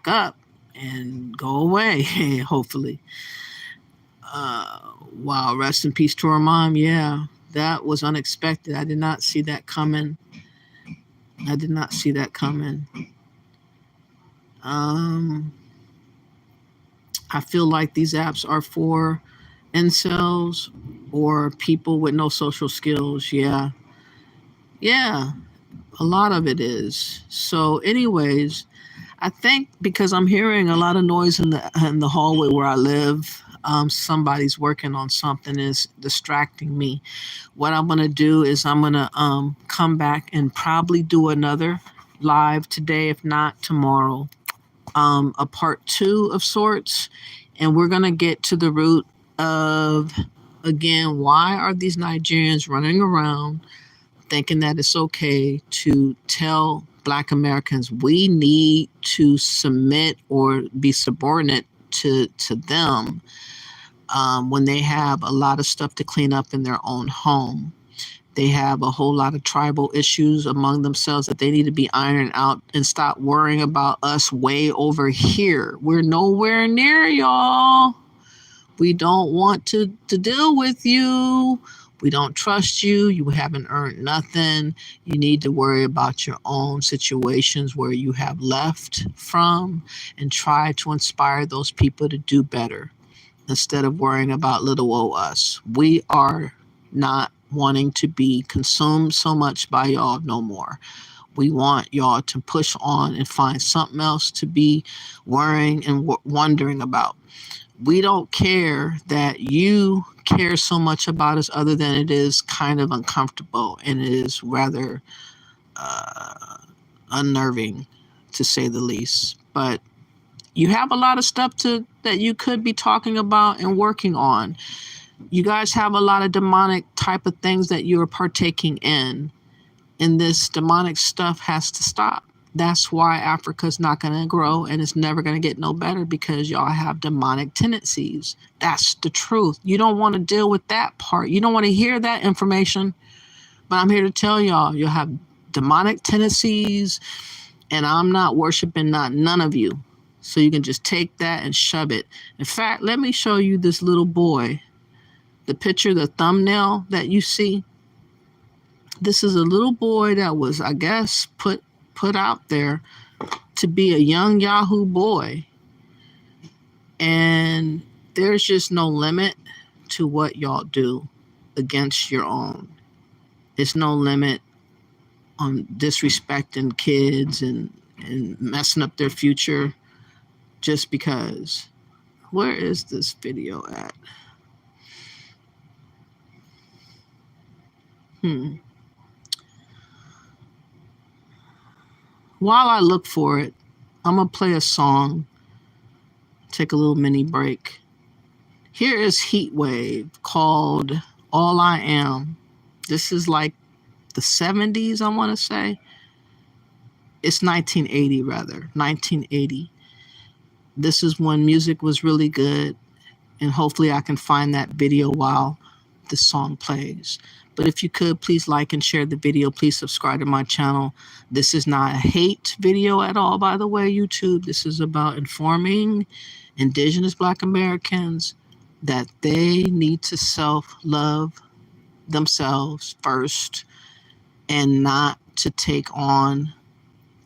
up and go away, hopefully. Wow, rest in peace to her mom. Yeah, that was unexpected. I did not see that coming. I feel like these apps are for incels or people with no social skills. Yeah, a lot of it is. So anyways, I think because I'm hearing a lot of noise in the hallway where I live, somebody's working on something, is distracting me. What I'm going to do is I'm going to come back and probably do another live today, if not tomorrow, a part 2 of sorts. And we're going to get to the root of, again, why are these Nigerians running around thinking that it's okay to tell Black Americans we need to submit or be subordinate to them when they have a lot of stuff to clean up in their own home. They have a whole lot of tribal issues among themselves that they need to be ironing out and stop worrying about us way over here. We're nowhere near y'all. We don't want to deal with you. We don't trust you. You haven't earned nothing. You need to worry about your own situations where you have left from and try to inspire those people to do better. instead of worrying about little old us. We are not wanting to be consumed so much by y'all no more. We want y'all to push on and find something else to be worrying and wondering about. We don't care that you care so much about us, other than it is kind of uncomfortable and it is rather unnerving, to say the least. But you have a lot of stuff that you could be talking about and working on. You guys have a lot of demonic type of things that you're partaking in, and this demonic stuff has to stop. That's why Africa's not going to grow and it's never going to get no better, because y'all have demonic tendencies. That's the truth. You don't want to deal with that part. You don't want to hear that information. But I'm here to tell y'all, you'll have demonic tendencies, and I'm not worshiping none of you. So you can just take that and shove it. In fact, let me show you this little boy. The picture, the thumbnail that you see. This is a little boy that was, I guess, put out there to be a young Yahoo boy. And there's just no limit to what y'all do against your own. There's no limit on disrespecting kids and messing up their future just because. Where is this video at? While I look for it, I'm going to play a song, take a little mini break. Here is Heatwave called All I Am. This is like the 70s, I want to say. It's 1980, rather. 1980. This is when music was really good, and hopefully I can find that video while the song plays. But if you could, please like and share the video. Please subscribe to my channel. This is not a hate video at all, by the way, YouTube. This is about informing Indigenous Black Americans that they need to self-love themselves first and not to take on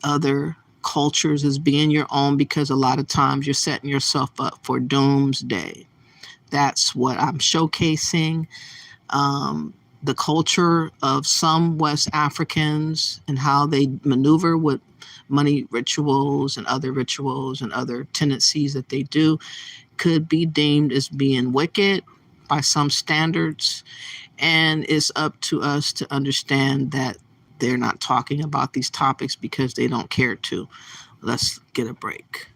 other cultures as being your own, because a lot of times you're setting yourself up for doomsday. That's what I'm showcasing. The culture of some West Africans and how they maneuver with money rituals and other tendencies that they do could be deemed as being wicked by some standards. And it's up to us to understand that they're not talking about these topics because they don't care to. Let's get a break.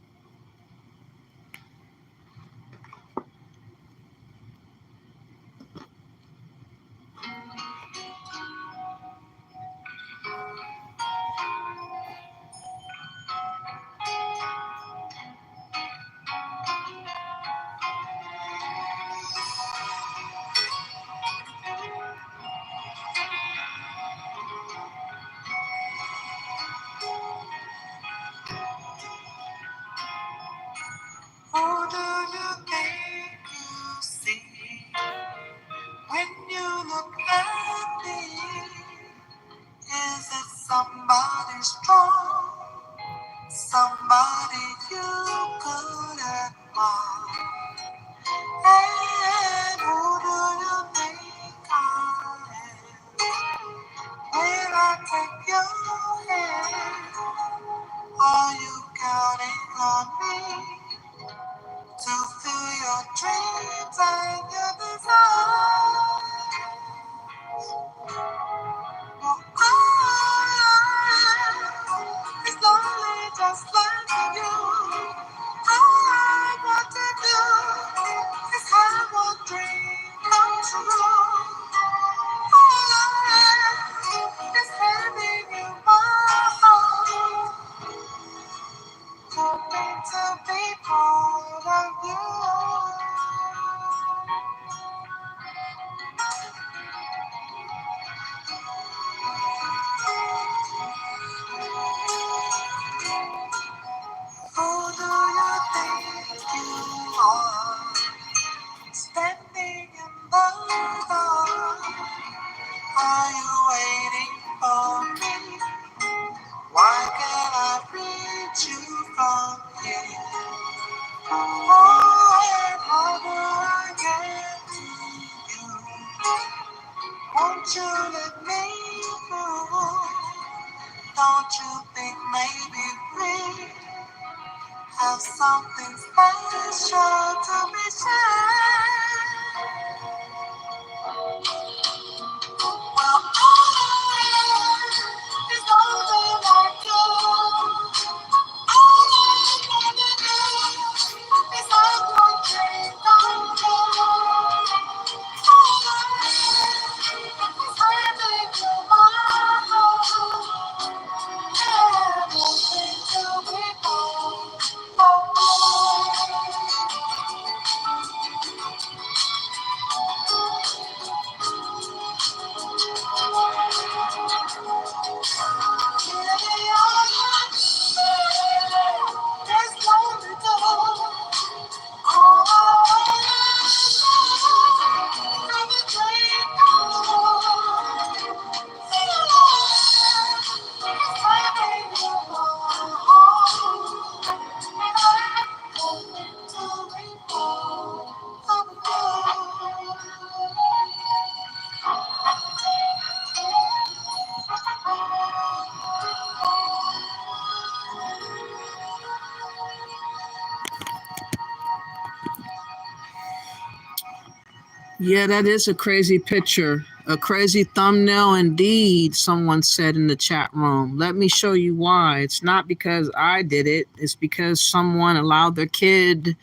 Yeah, that is a crazy picture. A crazy thumbnail indeed, someone said in the chat room. Let me show you why. It's not because I did it. It's because someone allowed their kid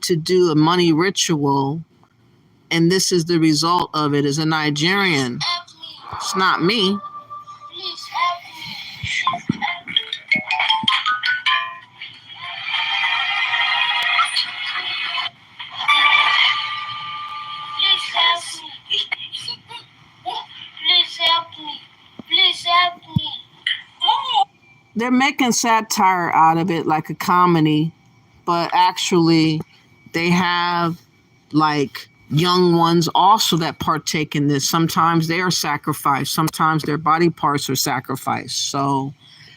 to do a money ritual, and this is the result of it, is a Nigerian. It's not me. Please help me. Please help me. Please help me. Please help me. They're making satire out of it like a comedy, but actually they have like young ones also that partake in this. Sometimes they are sacrificed. Sometimes their body parts are sacrificed. So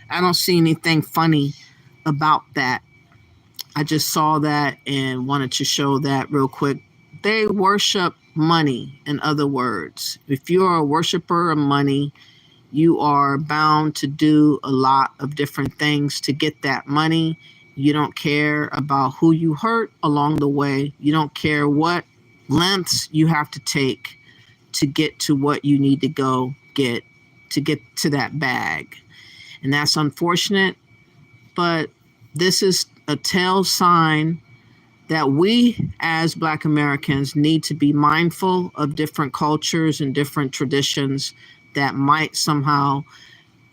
I don't see anything funny about that. I just saw that and wanted to show that real quick. They worship money, in other words. If you're a worshiper of money, you are bound to do a lot of different things to get that money. You don't care about who you hurt along the way. You don't care what lengths you have to take to get to what you need to go get to that bag. And that's unfortunate, but this is a tell sign that we as Black Americans need to be mindful of different cultures and different traditions that might somehow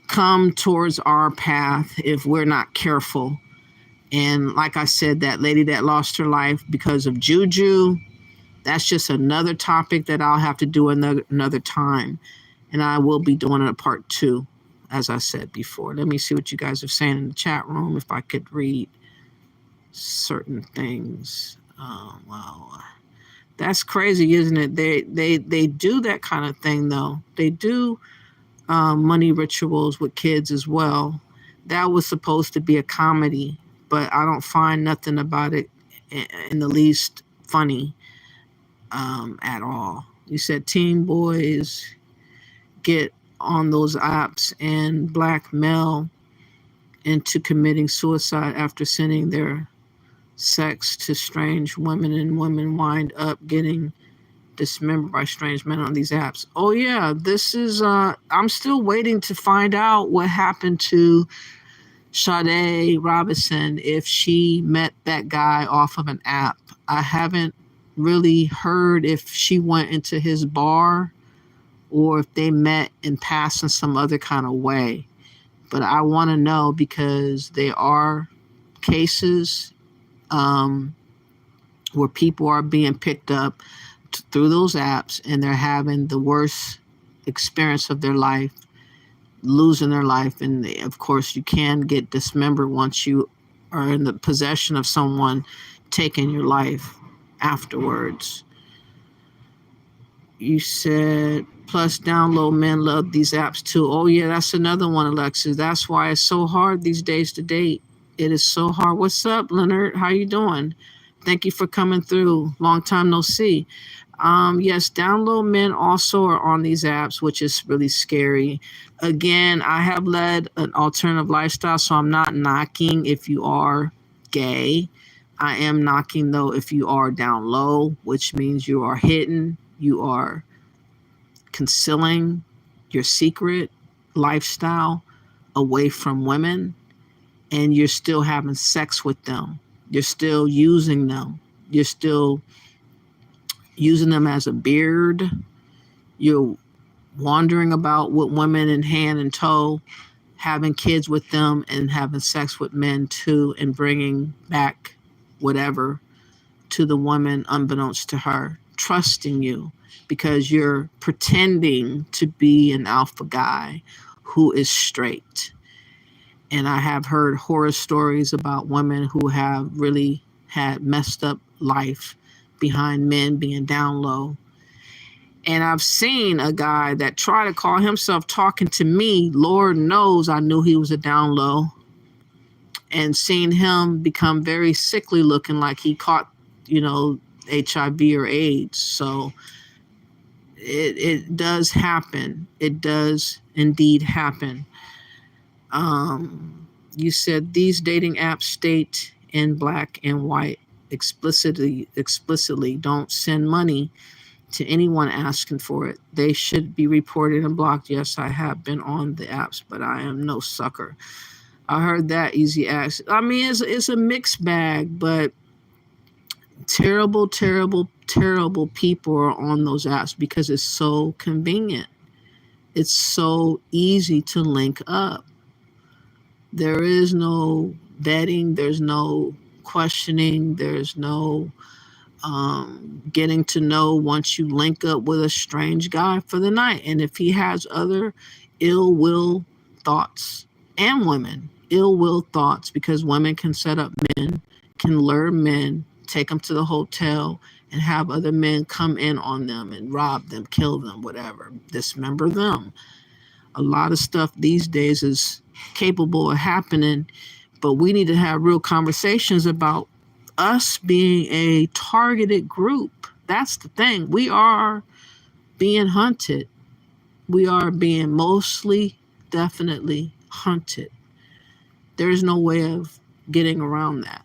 come towards our path if we're not careful. And like I said, that lady that lost her life because of juju, that's just another topic that I'll have to do another time. And I will be doing a part 2, as I said before. Let me see what you guys are saying in the chat room, if I could read certain things. Oh, wow. That's crazy, isn't it? They do that kind of thing, though. They do money rituals with kids as well. That was supposed to be a comedy, but I don't find nothing about it in the least funny at all. You said teen boys get on those apps and blackmail into committing suicide after sending their sex to strange women, and women wind up getting dismembered by strange men on these apps. Oh yeah, this is I'm still waiting to find out what happened to Sade Robinson, if she met that guy off of an app. I haven't really heard if she went into his bar or if they met and passed in some other kind of way. But I want to know, because there are cases where people are being picked up through those apps and they're having the worst experience of their life, losing their life. And of course, you can get dismembered once you are in the possession of someone taking your life afterwards. You said, plus download men love these apps too. Oh yeah, that's another one, Alexis. That's why it's so hard these days to date. It is so hard. What's up, Leonard? How you doing? Thank you for coming through. Long time no see. Yes, download men also are on these apps, which is really scary. Again, I have led an alternative lifestyle, so I'm not knocking if you are gay. I am knocking, though, if you are down low, which means you are hidden, you are concealing your secret lifestyle away from women, and you're still having sex with them. You're still using them. You're still using them as a beard. You're wandering about with women in hand and toe, having kids with them and having sex with men too, and bringing back whatever to the woman unbeknownst to her, trusting you because you're pretending to be an alpha guy who is straight. And I have heard horror stories about women who have really had messed up life behind men being down low. And I've seen a guy that tried to call himself talking to me. Lord knows I knew he was a down low. And seen him become very sickly looking, like he caught, HIV or AIDS. So it does happen. It does indeed happen. You said these dating apps state in black and white explicitly don't send money to anyone asking for it. They should be reported and blocked. Yes, I have been on the apps, but I am no sucker. I heard that easy access. I mean, it's a mixed bag, but terrible, terrible, terrible people are on those apps because it's so convenient. It's so easy to link up. There is no vetting. There's no questioning. There's no getting to know once you link up with a strange guy for the night. And if he has other ill will thoughts, and women, ill will thoughts, because women can set up men, can lure men, take them to the hotel, and have other men come in on them and rob them, kill them, whatever, dismember them. A lot of stuff these days is capable of happening, but we need to have real conversations about us being a targeted group. That's the thing. We are being hunted. We are being mostly, definitely hunted. There's no way of getting around that.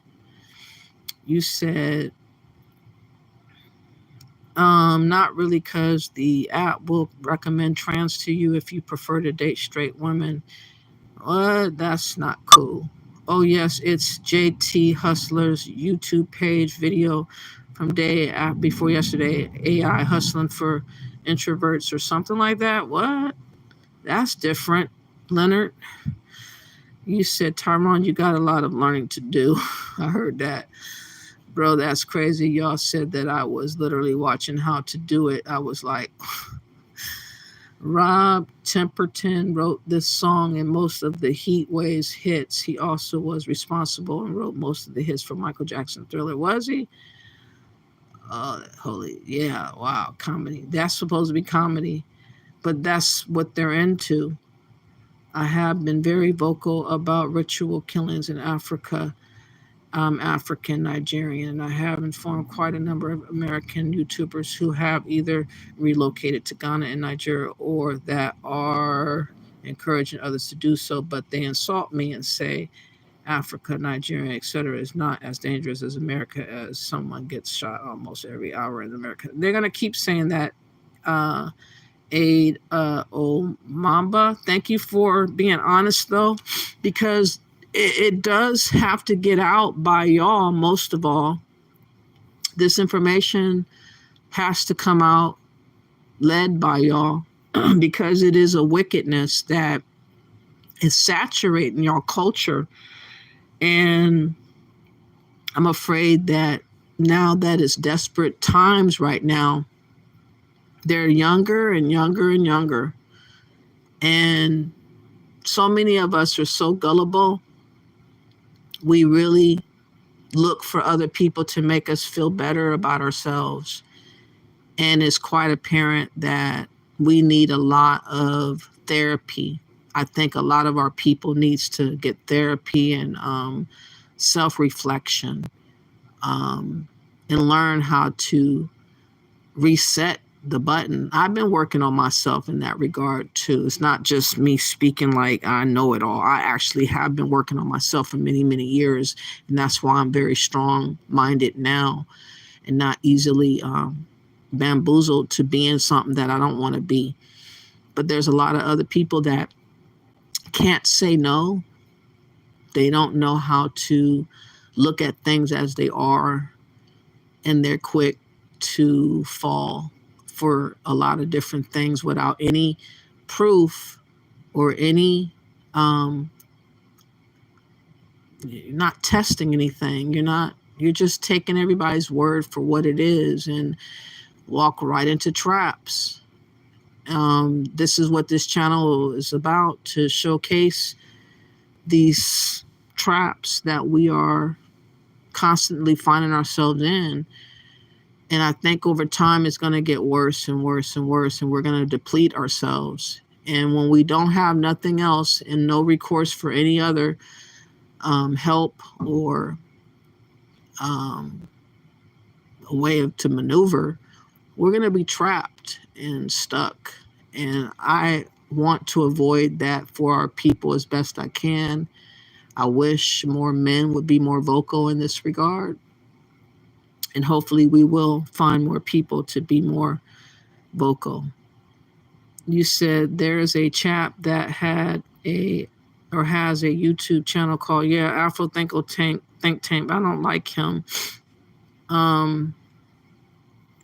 You said, not really, because the app will recommend trans to you if you prefer to date straight women. What? That's not cool. Oh, yes, it's JT Hustler's YouTube page video from day before yesterday. AI hustling for introverts or something like that. What? That's different. Leonard, you said, Tyrone, you got a lot of learning to do. I heard that. Bro, that's crazy. Y'all said that I was literally watching how to do it. I was like... Rob Temperton wrote this song and most of the Heat Waves hits. He also was responsible and wrote most of the hits for Michael Jackson Thriller. Was he? Oh, holy, yeah, wow, comedy. That's supposed to be comedy, but that's what they're into. I have been very vocal about ritual killings in Africa. I'm African Nigerian, and I have informed quite a number of American YouTubers who have either relocated to Ghana and Nigeria or that are encouraging others to do so, but they insult me and say Africa, Nigeria, etc. is not as dangerous as America, as someone gets shot almost every hour in America. They're going to keep saying that. Aid Mamba, thank you for being honest, though, because it does have to get out by y'all. Most of all, this information has to come out led by y'all because it is a wickedness that is saturating y'all culture. And I'm afraid that now that it's desperate times right now, they're younger and younger and younger. And so many of us are so gullible. We really look for other people to make us feel better about ourselves. And it's quite apparent that we need a lot of therapy. I think a lot of our people needs to get therapy and self-reflection and learn how to reset the button. I've been working on myself in that regard too. It's not just me speaking like I know it all. I actually have been working on myself for many, many years. And that's why I'm very strong-minded now and not easily bamboozled to being something that I don't want to be. But there's a lot of other people that can't say no. They don't know how to look at things as they are, and they're quick to fall for a lot of different things without any proof or any you're not testing anything. You're just taking everybody's word for what it is and walk right into traps. This is what this channel is about, to showcase these traps that we are constantly finding ourselves in. And I think over time it's going to get worse and worse and worse, and we're going to deplete ourselves. And when we don't have nothing else and no recourse for any other help or a way to maneuver, we're going to be trapped and stuck. And I want to avoid that for our people as best I can. I wish more men would be more vocal in this regard. And hopefully we will find more people to be more vocal. You said there is a chap that has a YouTube channel called Afro Think Tank. I don't like him.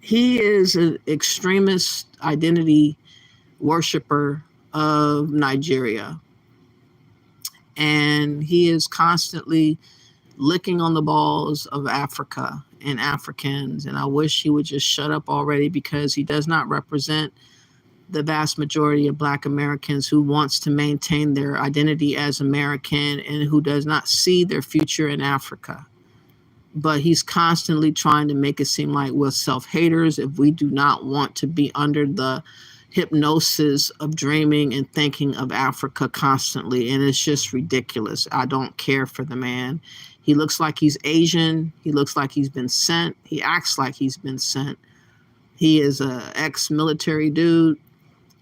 He is an extremist identity worshiper of Nigeria, and he is constantly licking on the balls of Africa and Africans. And I wish he would just shut up already, because he does not represent the vast majority of Black Americans who wants to maintain their identity as American and who does not see their future in Africa. But he's constantly trying to make it seem like we're self-haters if we do not want to be under the hypnosis of dreaming and thinking of Africa constantly. And it's just ridiculous. I don't care for the man. He looks like he's Asian. He looks like he's been sent. He acts like he's been sent. He is an ex-military dude,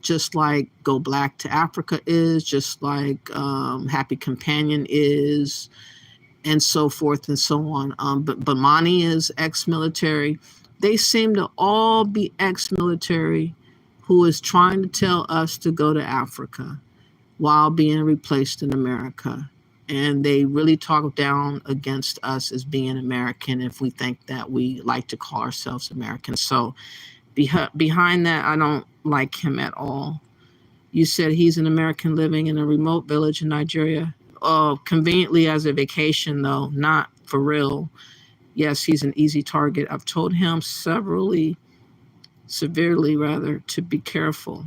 just like Go Black to Africa is, just like Happy Companion is, and so forth and so on. But Bomani is ex-military. They seem to all be ex-military who is trying to tell us to go to Africa while being replaced in America. And they really talk down against us as being American if we think that we like to call ourselves Americans. So behind that, I don't like him at all. You said he's an American living in a remote village in Nigeria. Oh, conveniently as a vacation, though, not for real. Yes, he's an easy target. I've told him severely, to be careful.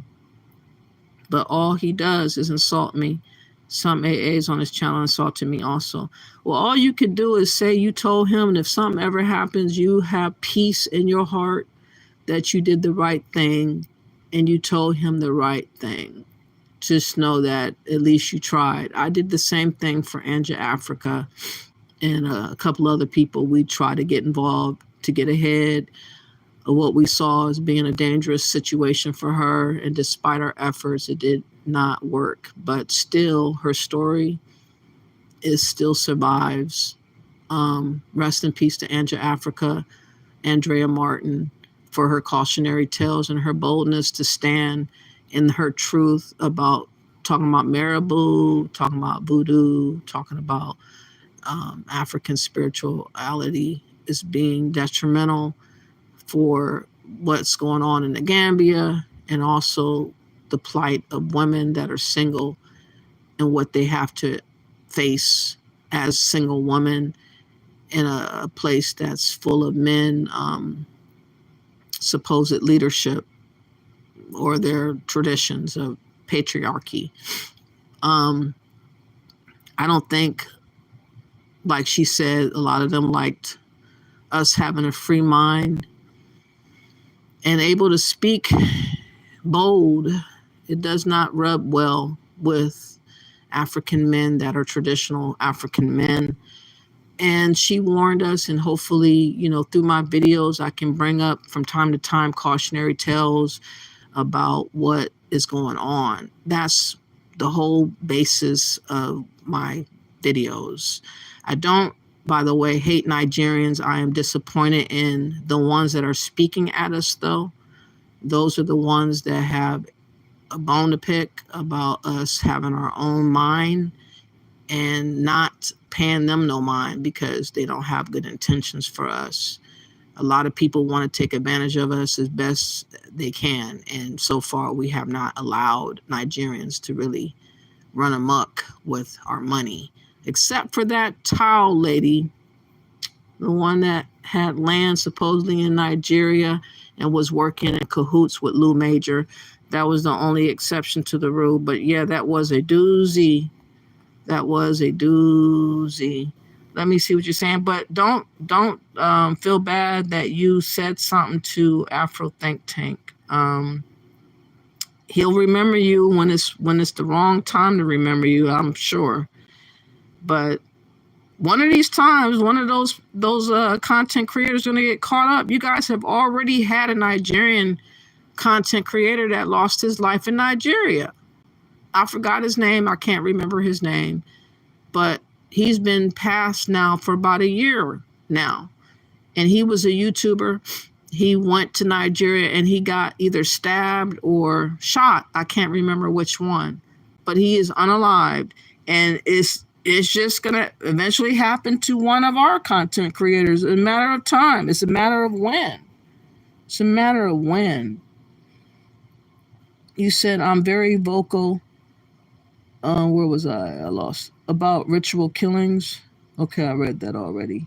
But all he does is insult me. Some AAs on his channel insulted me also. Well, all you could do is say you told him, and if something ever happens, you have peace in your heart that you did the right thing and you told him the right thing. Just know that at least you tried. I did the same thing for Anja Africa and a couple other people. We tried to get involved to get ahead of what we saw as being a dangerous situation for her. And despite our efforts, it did not work. But still, her story still survives. Rest in peace to Anja Africa, Andrea Martin, for her cautionary tales and her boldness to stand in her truth about talking about marabou, talking about voodoo, talking about African spirituality is being detrimental for what's going on in the Gambia, and also the plight of women that are single and what they have to face as single women in a place that's full of men, supposed leadership, or their traditions of patriarchy. I don't think, like she said, a lot of them liked us having a free mind and able to speak bold. It does not rub well with African men that are traditional African men. And she warned us, and hopefully, through my videos, I can bring up from time to time cautionary tales about what is going on. That's the whole basis of my videos. I don't, by the way, hate Nigerians. I am disappointed in the ones that are speaking at us, though. Those are the ones that have a bone to pick about us having our own mind and not paying them no mind because they don't have good intentions for us. A lot of people want to take advantage of us as best they can. And so far, we have not allowed Nigerians to really run amok with our money, except for that towel lady, the one that had land supposedly in Nigeria and was working in cahoots with Lou Major. That was the only exception to the rule. But yeah, that was a doozy. That was a doozy. Let me see what you're saying. But don't feel bad that you said something to Afro Think Tank. He'll remember you when it's the wrong time to remember you, I'm sure. But one of these times, one of those content creators going to get caught up. You guys have already had a Nigerian content creator that lost his life in Nigeria. I forgot his name. I can't remember his name. But he's been passed now for about a year now. And he was a YouTuber. He went to Nigeria and he got either stabbed or shot. I can't remember which one, but he is unalived, and it's just gonna eventually happen to one of our content creators. It's a matter of time. It's a matter of when. It's a matter of when. You said I'm very vocal. Where was I? I lost. About ritual killings. Okay, I read that already.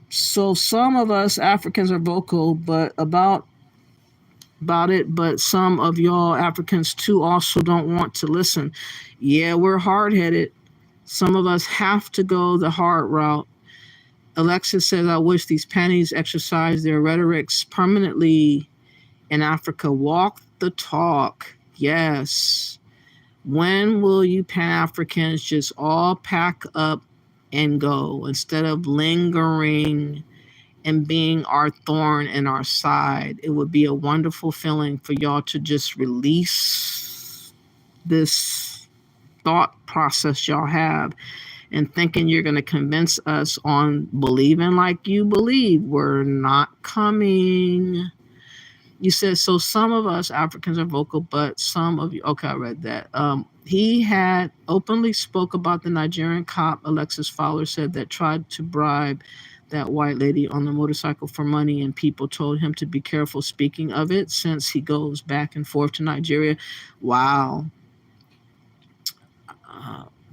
So some of us Africans are vocal, but about it, but some of y'all Africans too also don't want to listen. Yeah, we're hard-headed. Some of us have to go the hard route. Alexis says, I wish these panties exercise their rhetorics permanently in Africa. Walk the talk. Yes. When will you Pan-Africans just all pack up and go instead of lingering and being our thorn in our side? It would be a wonderful feeling for y'all to just release this thought process y'all have and thinking you're going to convince us on believing like you believe. We're not coming. You said, so some of us Africans are vocal, but some of you, okay, I read that. He had openly spoke about the Nigerian cop, Alexis Fowler said, that tried to bribe that white lady on the motorcycle for money, and people told him to be careful speaking of it since he goes back and forth to Nigeria. Wow.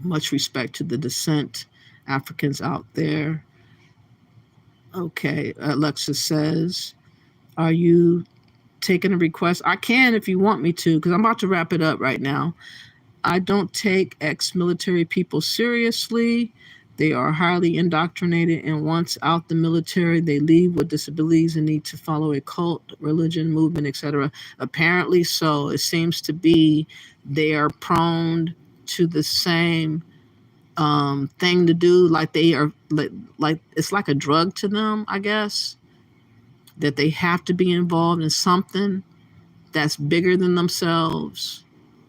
Much respect to the dissent Africans out there. Okay, Alexis says, are you taking a request? I can if you want me to, because I'm about to wrap it up right now. I don't take ex-military people seriously. They are highly indoctrinated, and once out the military, they leave with disabilities and need to follow a cult, religion, movement, etc. Apparently so. It seems to be they are prone to the same thing to do, like they are like it's like a drug to them, I guess, that they have to be involved in something that's bigger than themselves,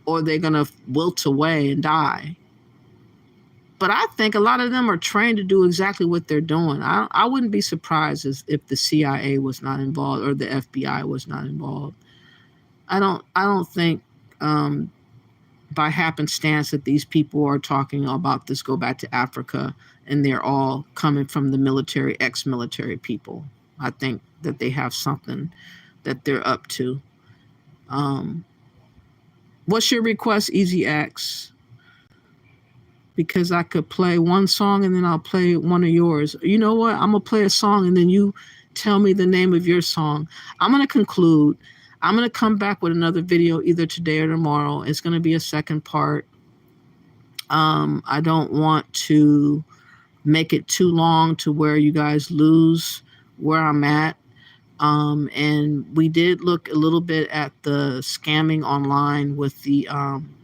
or they're gonna wilt away and die. But I think a lot of them are trained to do exactly what they're doing. I wouldn't be surprised if the CIA was not involved or the FBI was not involved. I don't think by happenstance that these people are talking about this go back to Africa and they're all coming from the military, ex-military people. I think that they have something that they're up to. What's your request, Easy X? Because I could play one song and then I'll play one of yours. You know what? I'm going to play a song and then you tell me the name of your song. I'm going to conclude. I'm going to come back with another video either today or tomorrow. It's going to be a second part. I don't want to make it too long to where you guys lose where I'm at. And we did look a little bit at the scamming online with the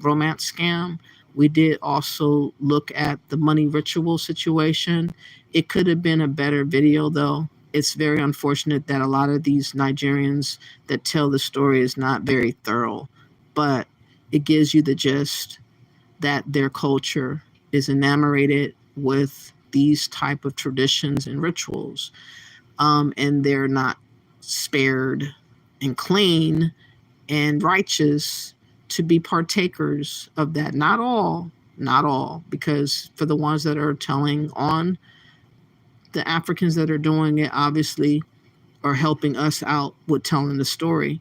romance scam. We did also look at the money ritual situation. It could have been a better video, though. It's very unfortunate that a lot of these Nigerians that tell the story is not very thorough, but it gives you the gist that their culture is enamored with these type of traditions and rituals, and they're not spared and clean and righteous to be partakers of that. Not all, because for the ones that are telling on the Africans that are doing it, obviously are helping us out with telling the story.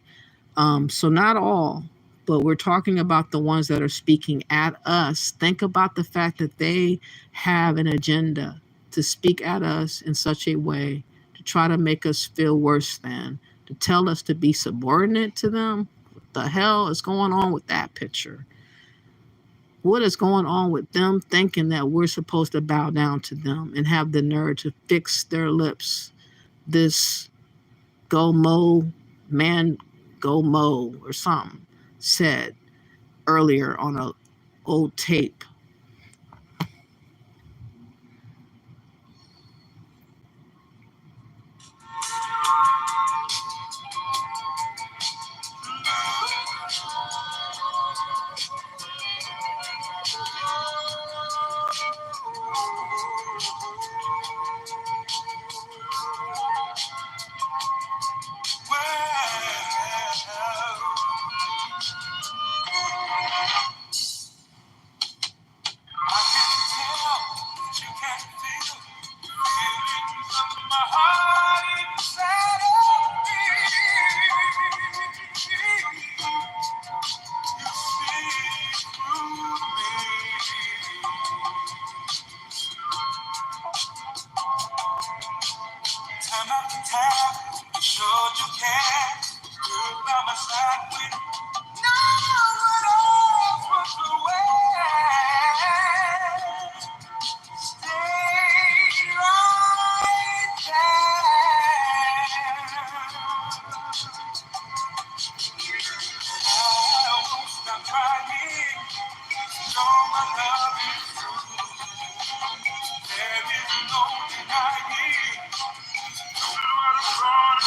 So not all, but we're talking about the ones that are speaking at us. Think about the fact that they have an agenda to speak at us in such a way to try to make us feel worse than, to tell us to be subordinate to them. What the hell is going on with that picture? What is going on with them thinking that we're supposed to bow down to them and have the nerve to fix their lips? This go mo, man, go mo, or something said earlier on a old tape. time. You showed you can. Stood by my side when no one else was the way. Stay right there. I won't stop crying. Know my love is true. There is no denying what I'm gonna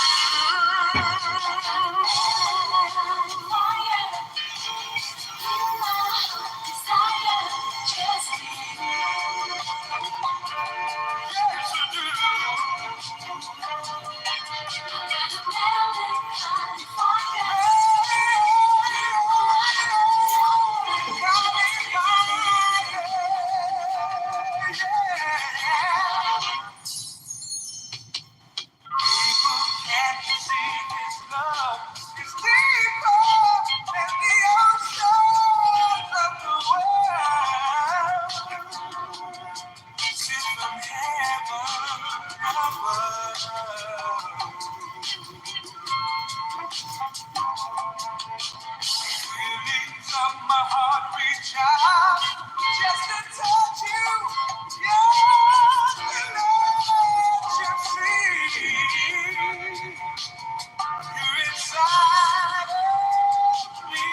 can't you see this love is deeper than the oceans of the world? Sent from heaven above. Feelings of my heart reach out just to touch you. Just to let you see. You're inside of me.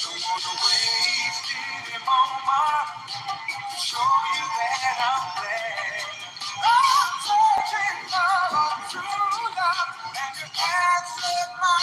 Don't wanna waste any moment to show you that I'm glad. I'm searching for true love, and you answered my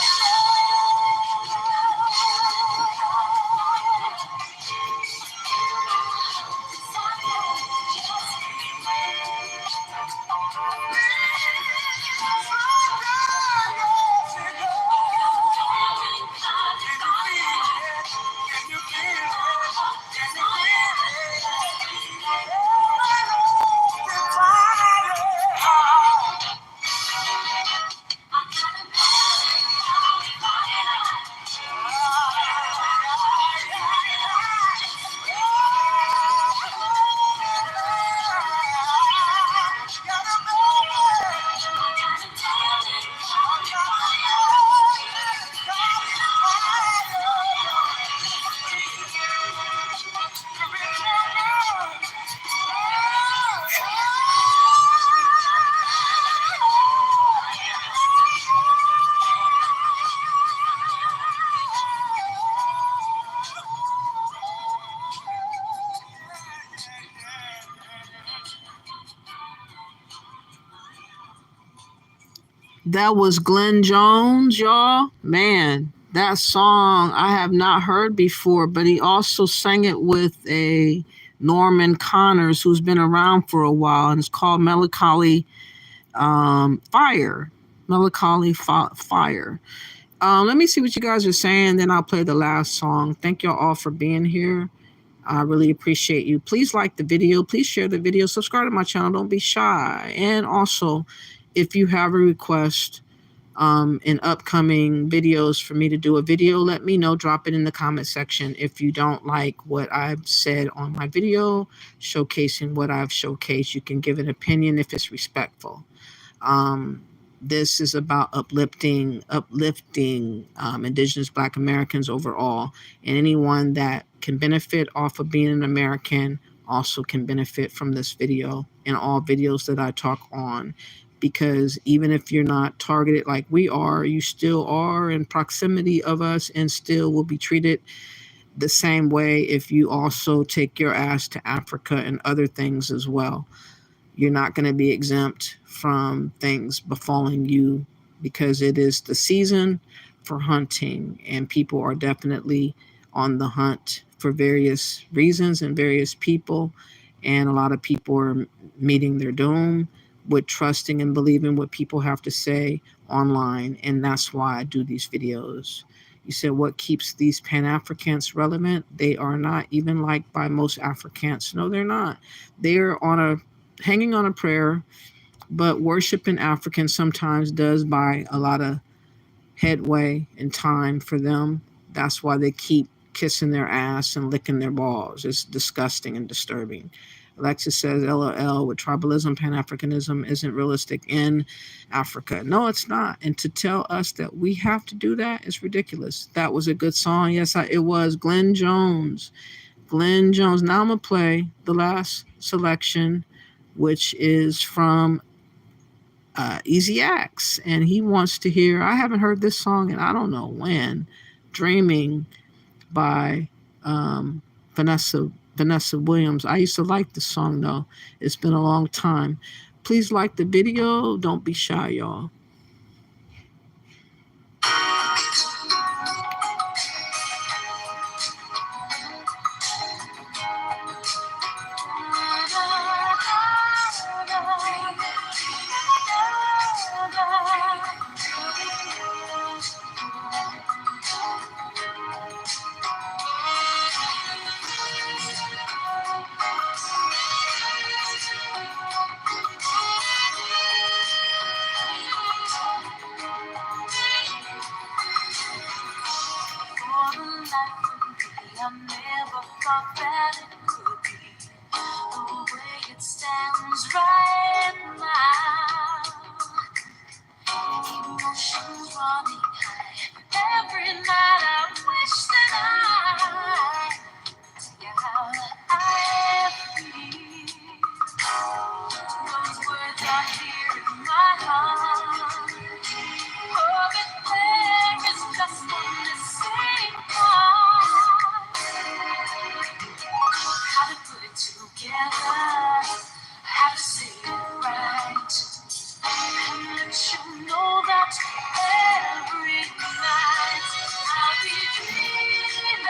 That was Glenn Jones, y'all. Man, that song I have not heard before, but he also sang it with a Norman Connors who's been around for a while, and it's called Melancholy Fire. Melancholy Fire. Let me see what you guys are saying, then I'll play the last song. Thank y'all all for being here. I really appreciate you. Please like the video. Please share the video. Subscribe to my channel. Don't be shy. And also, if you have a request in upcoming videos for me to do a video, let me know. Drop it in the comment section. If you don't like what I've said on my video, showcasing what I've showcased, you can give an opinion if it's respectful. This is about uplifting Indigenous Black Americans overall, and anyone that can benefit off of being an American also can benefit from this video and all videos that I talk on, because even if you're not targeted like we are, you still are in proximity of us and still will be treated the same way if you also take your ass to Africa and other things as well. You're not going to be exempt from things befalling you, because it is the season for hunting, and people are definitely on the hunt for various reasons and various people. And a lot of people are meeting their doom with trusting and believing what people have to say online. And that's why I do these videos. You said, what keeps these Pan-Africans relevant? They are not even liked by most Africans. No, they're not. They're hanging on a prayer, but worshiping Africans sometimes does buy a lot of headway and time for them. That's why they keep kissing their ass and licking their balls. It's disgusting and disturbing. Alexis says, LOL, with tribalism, Pan-Africanism isn't realistic in Africa. No, it's not. And to tell us that we have to do that is ridiculous. That was a good song. Yes, it was. Glenn Jones. Glenn Jones. Now I'm going to play the last selection, which is from Easy Axe. And he wants to hear, I haven't heard this song in I don't know when, Dreaming by Vanessa Williams. I used to like the song though. It's been a long time. Please like the video. Don't be shy, y'all. I never thought that it could be the way it stands right now. Emotions running high. Every night I wish that I could tell you how I feel. Those words are here in my heart. Oh, but there is just one missing part. How to put it together, how to say it right, and let you know that every night I'll be dreaming,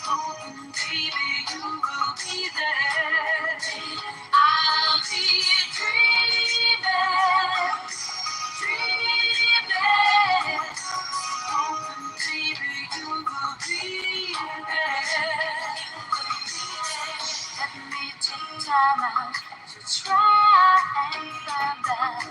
hoping baby you will be there. I'll be dreaming, hoping baby you will be there. Let me take time out to try and find out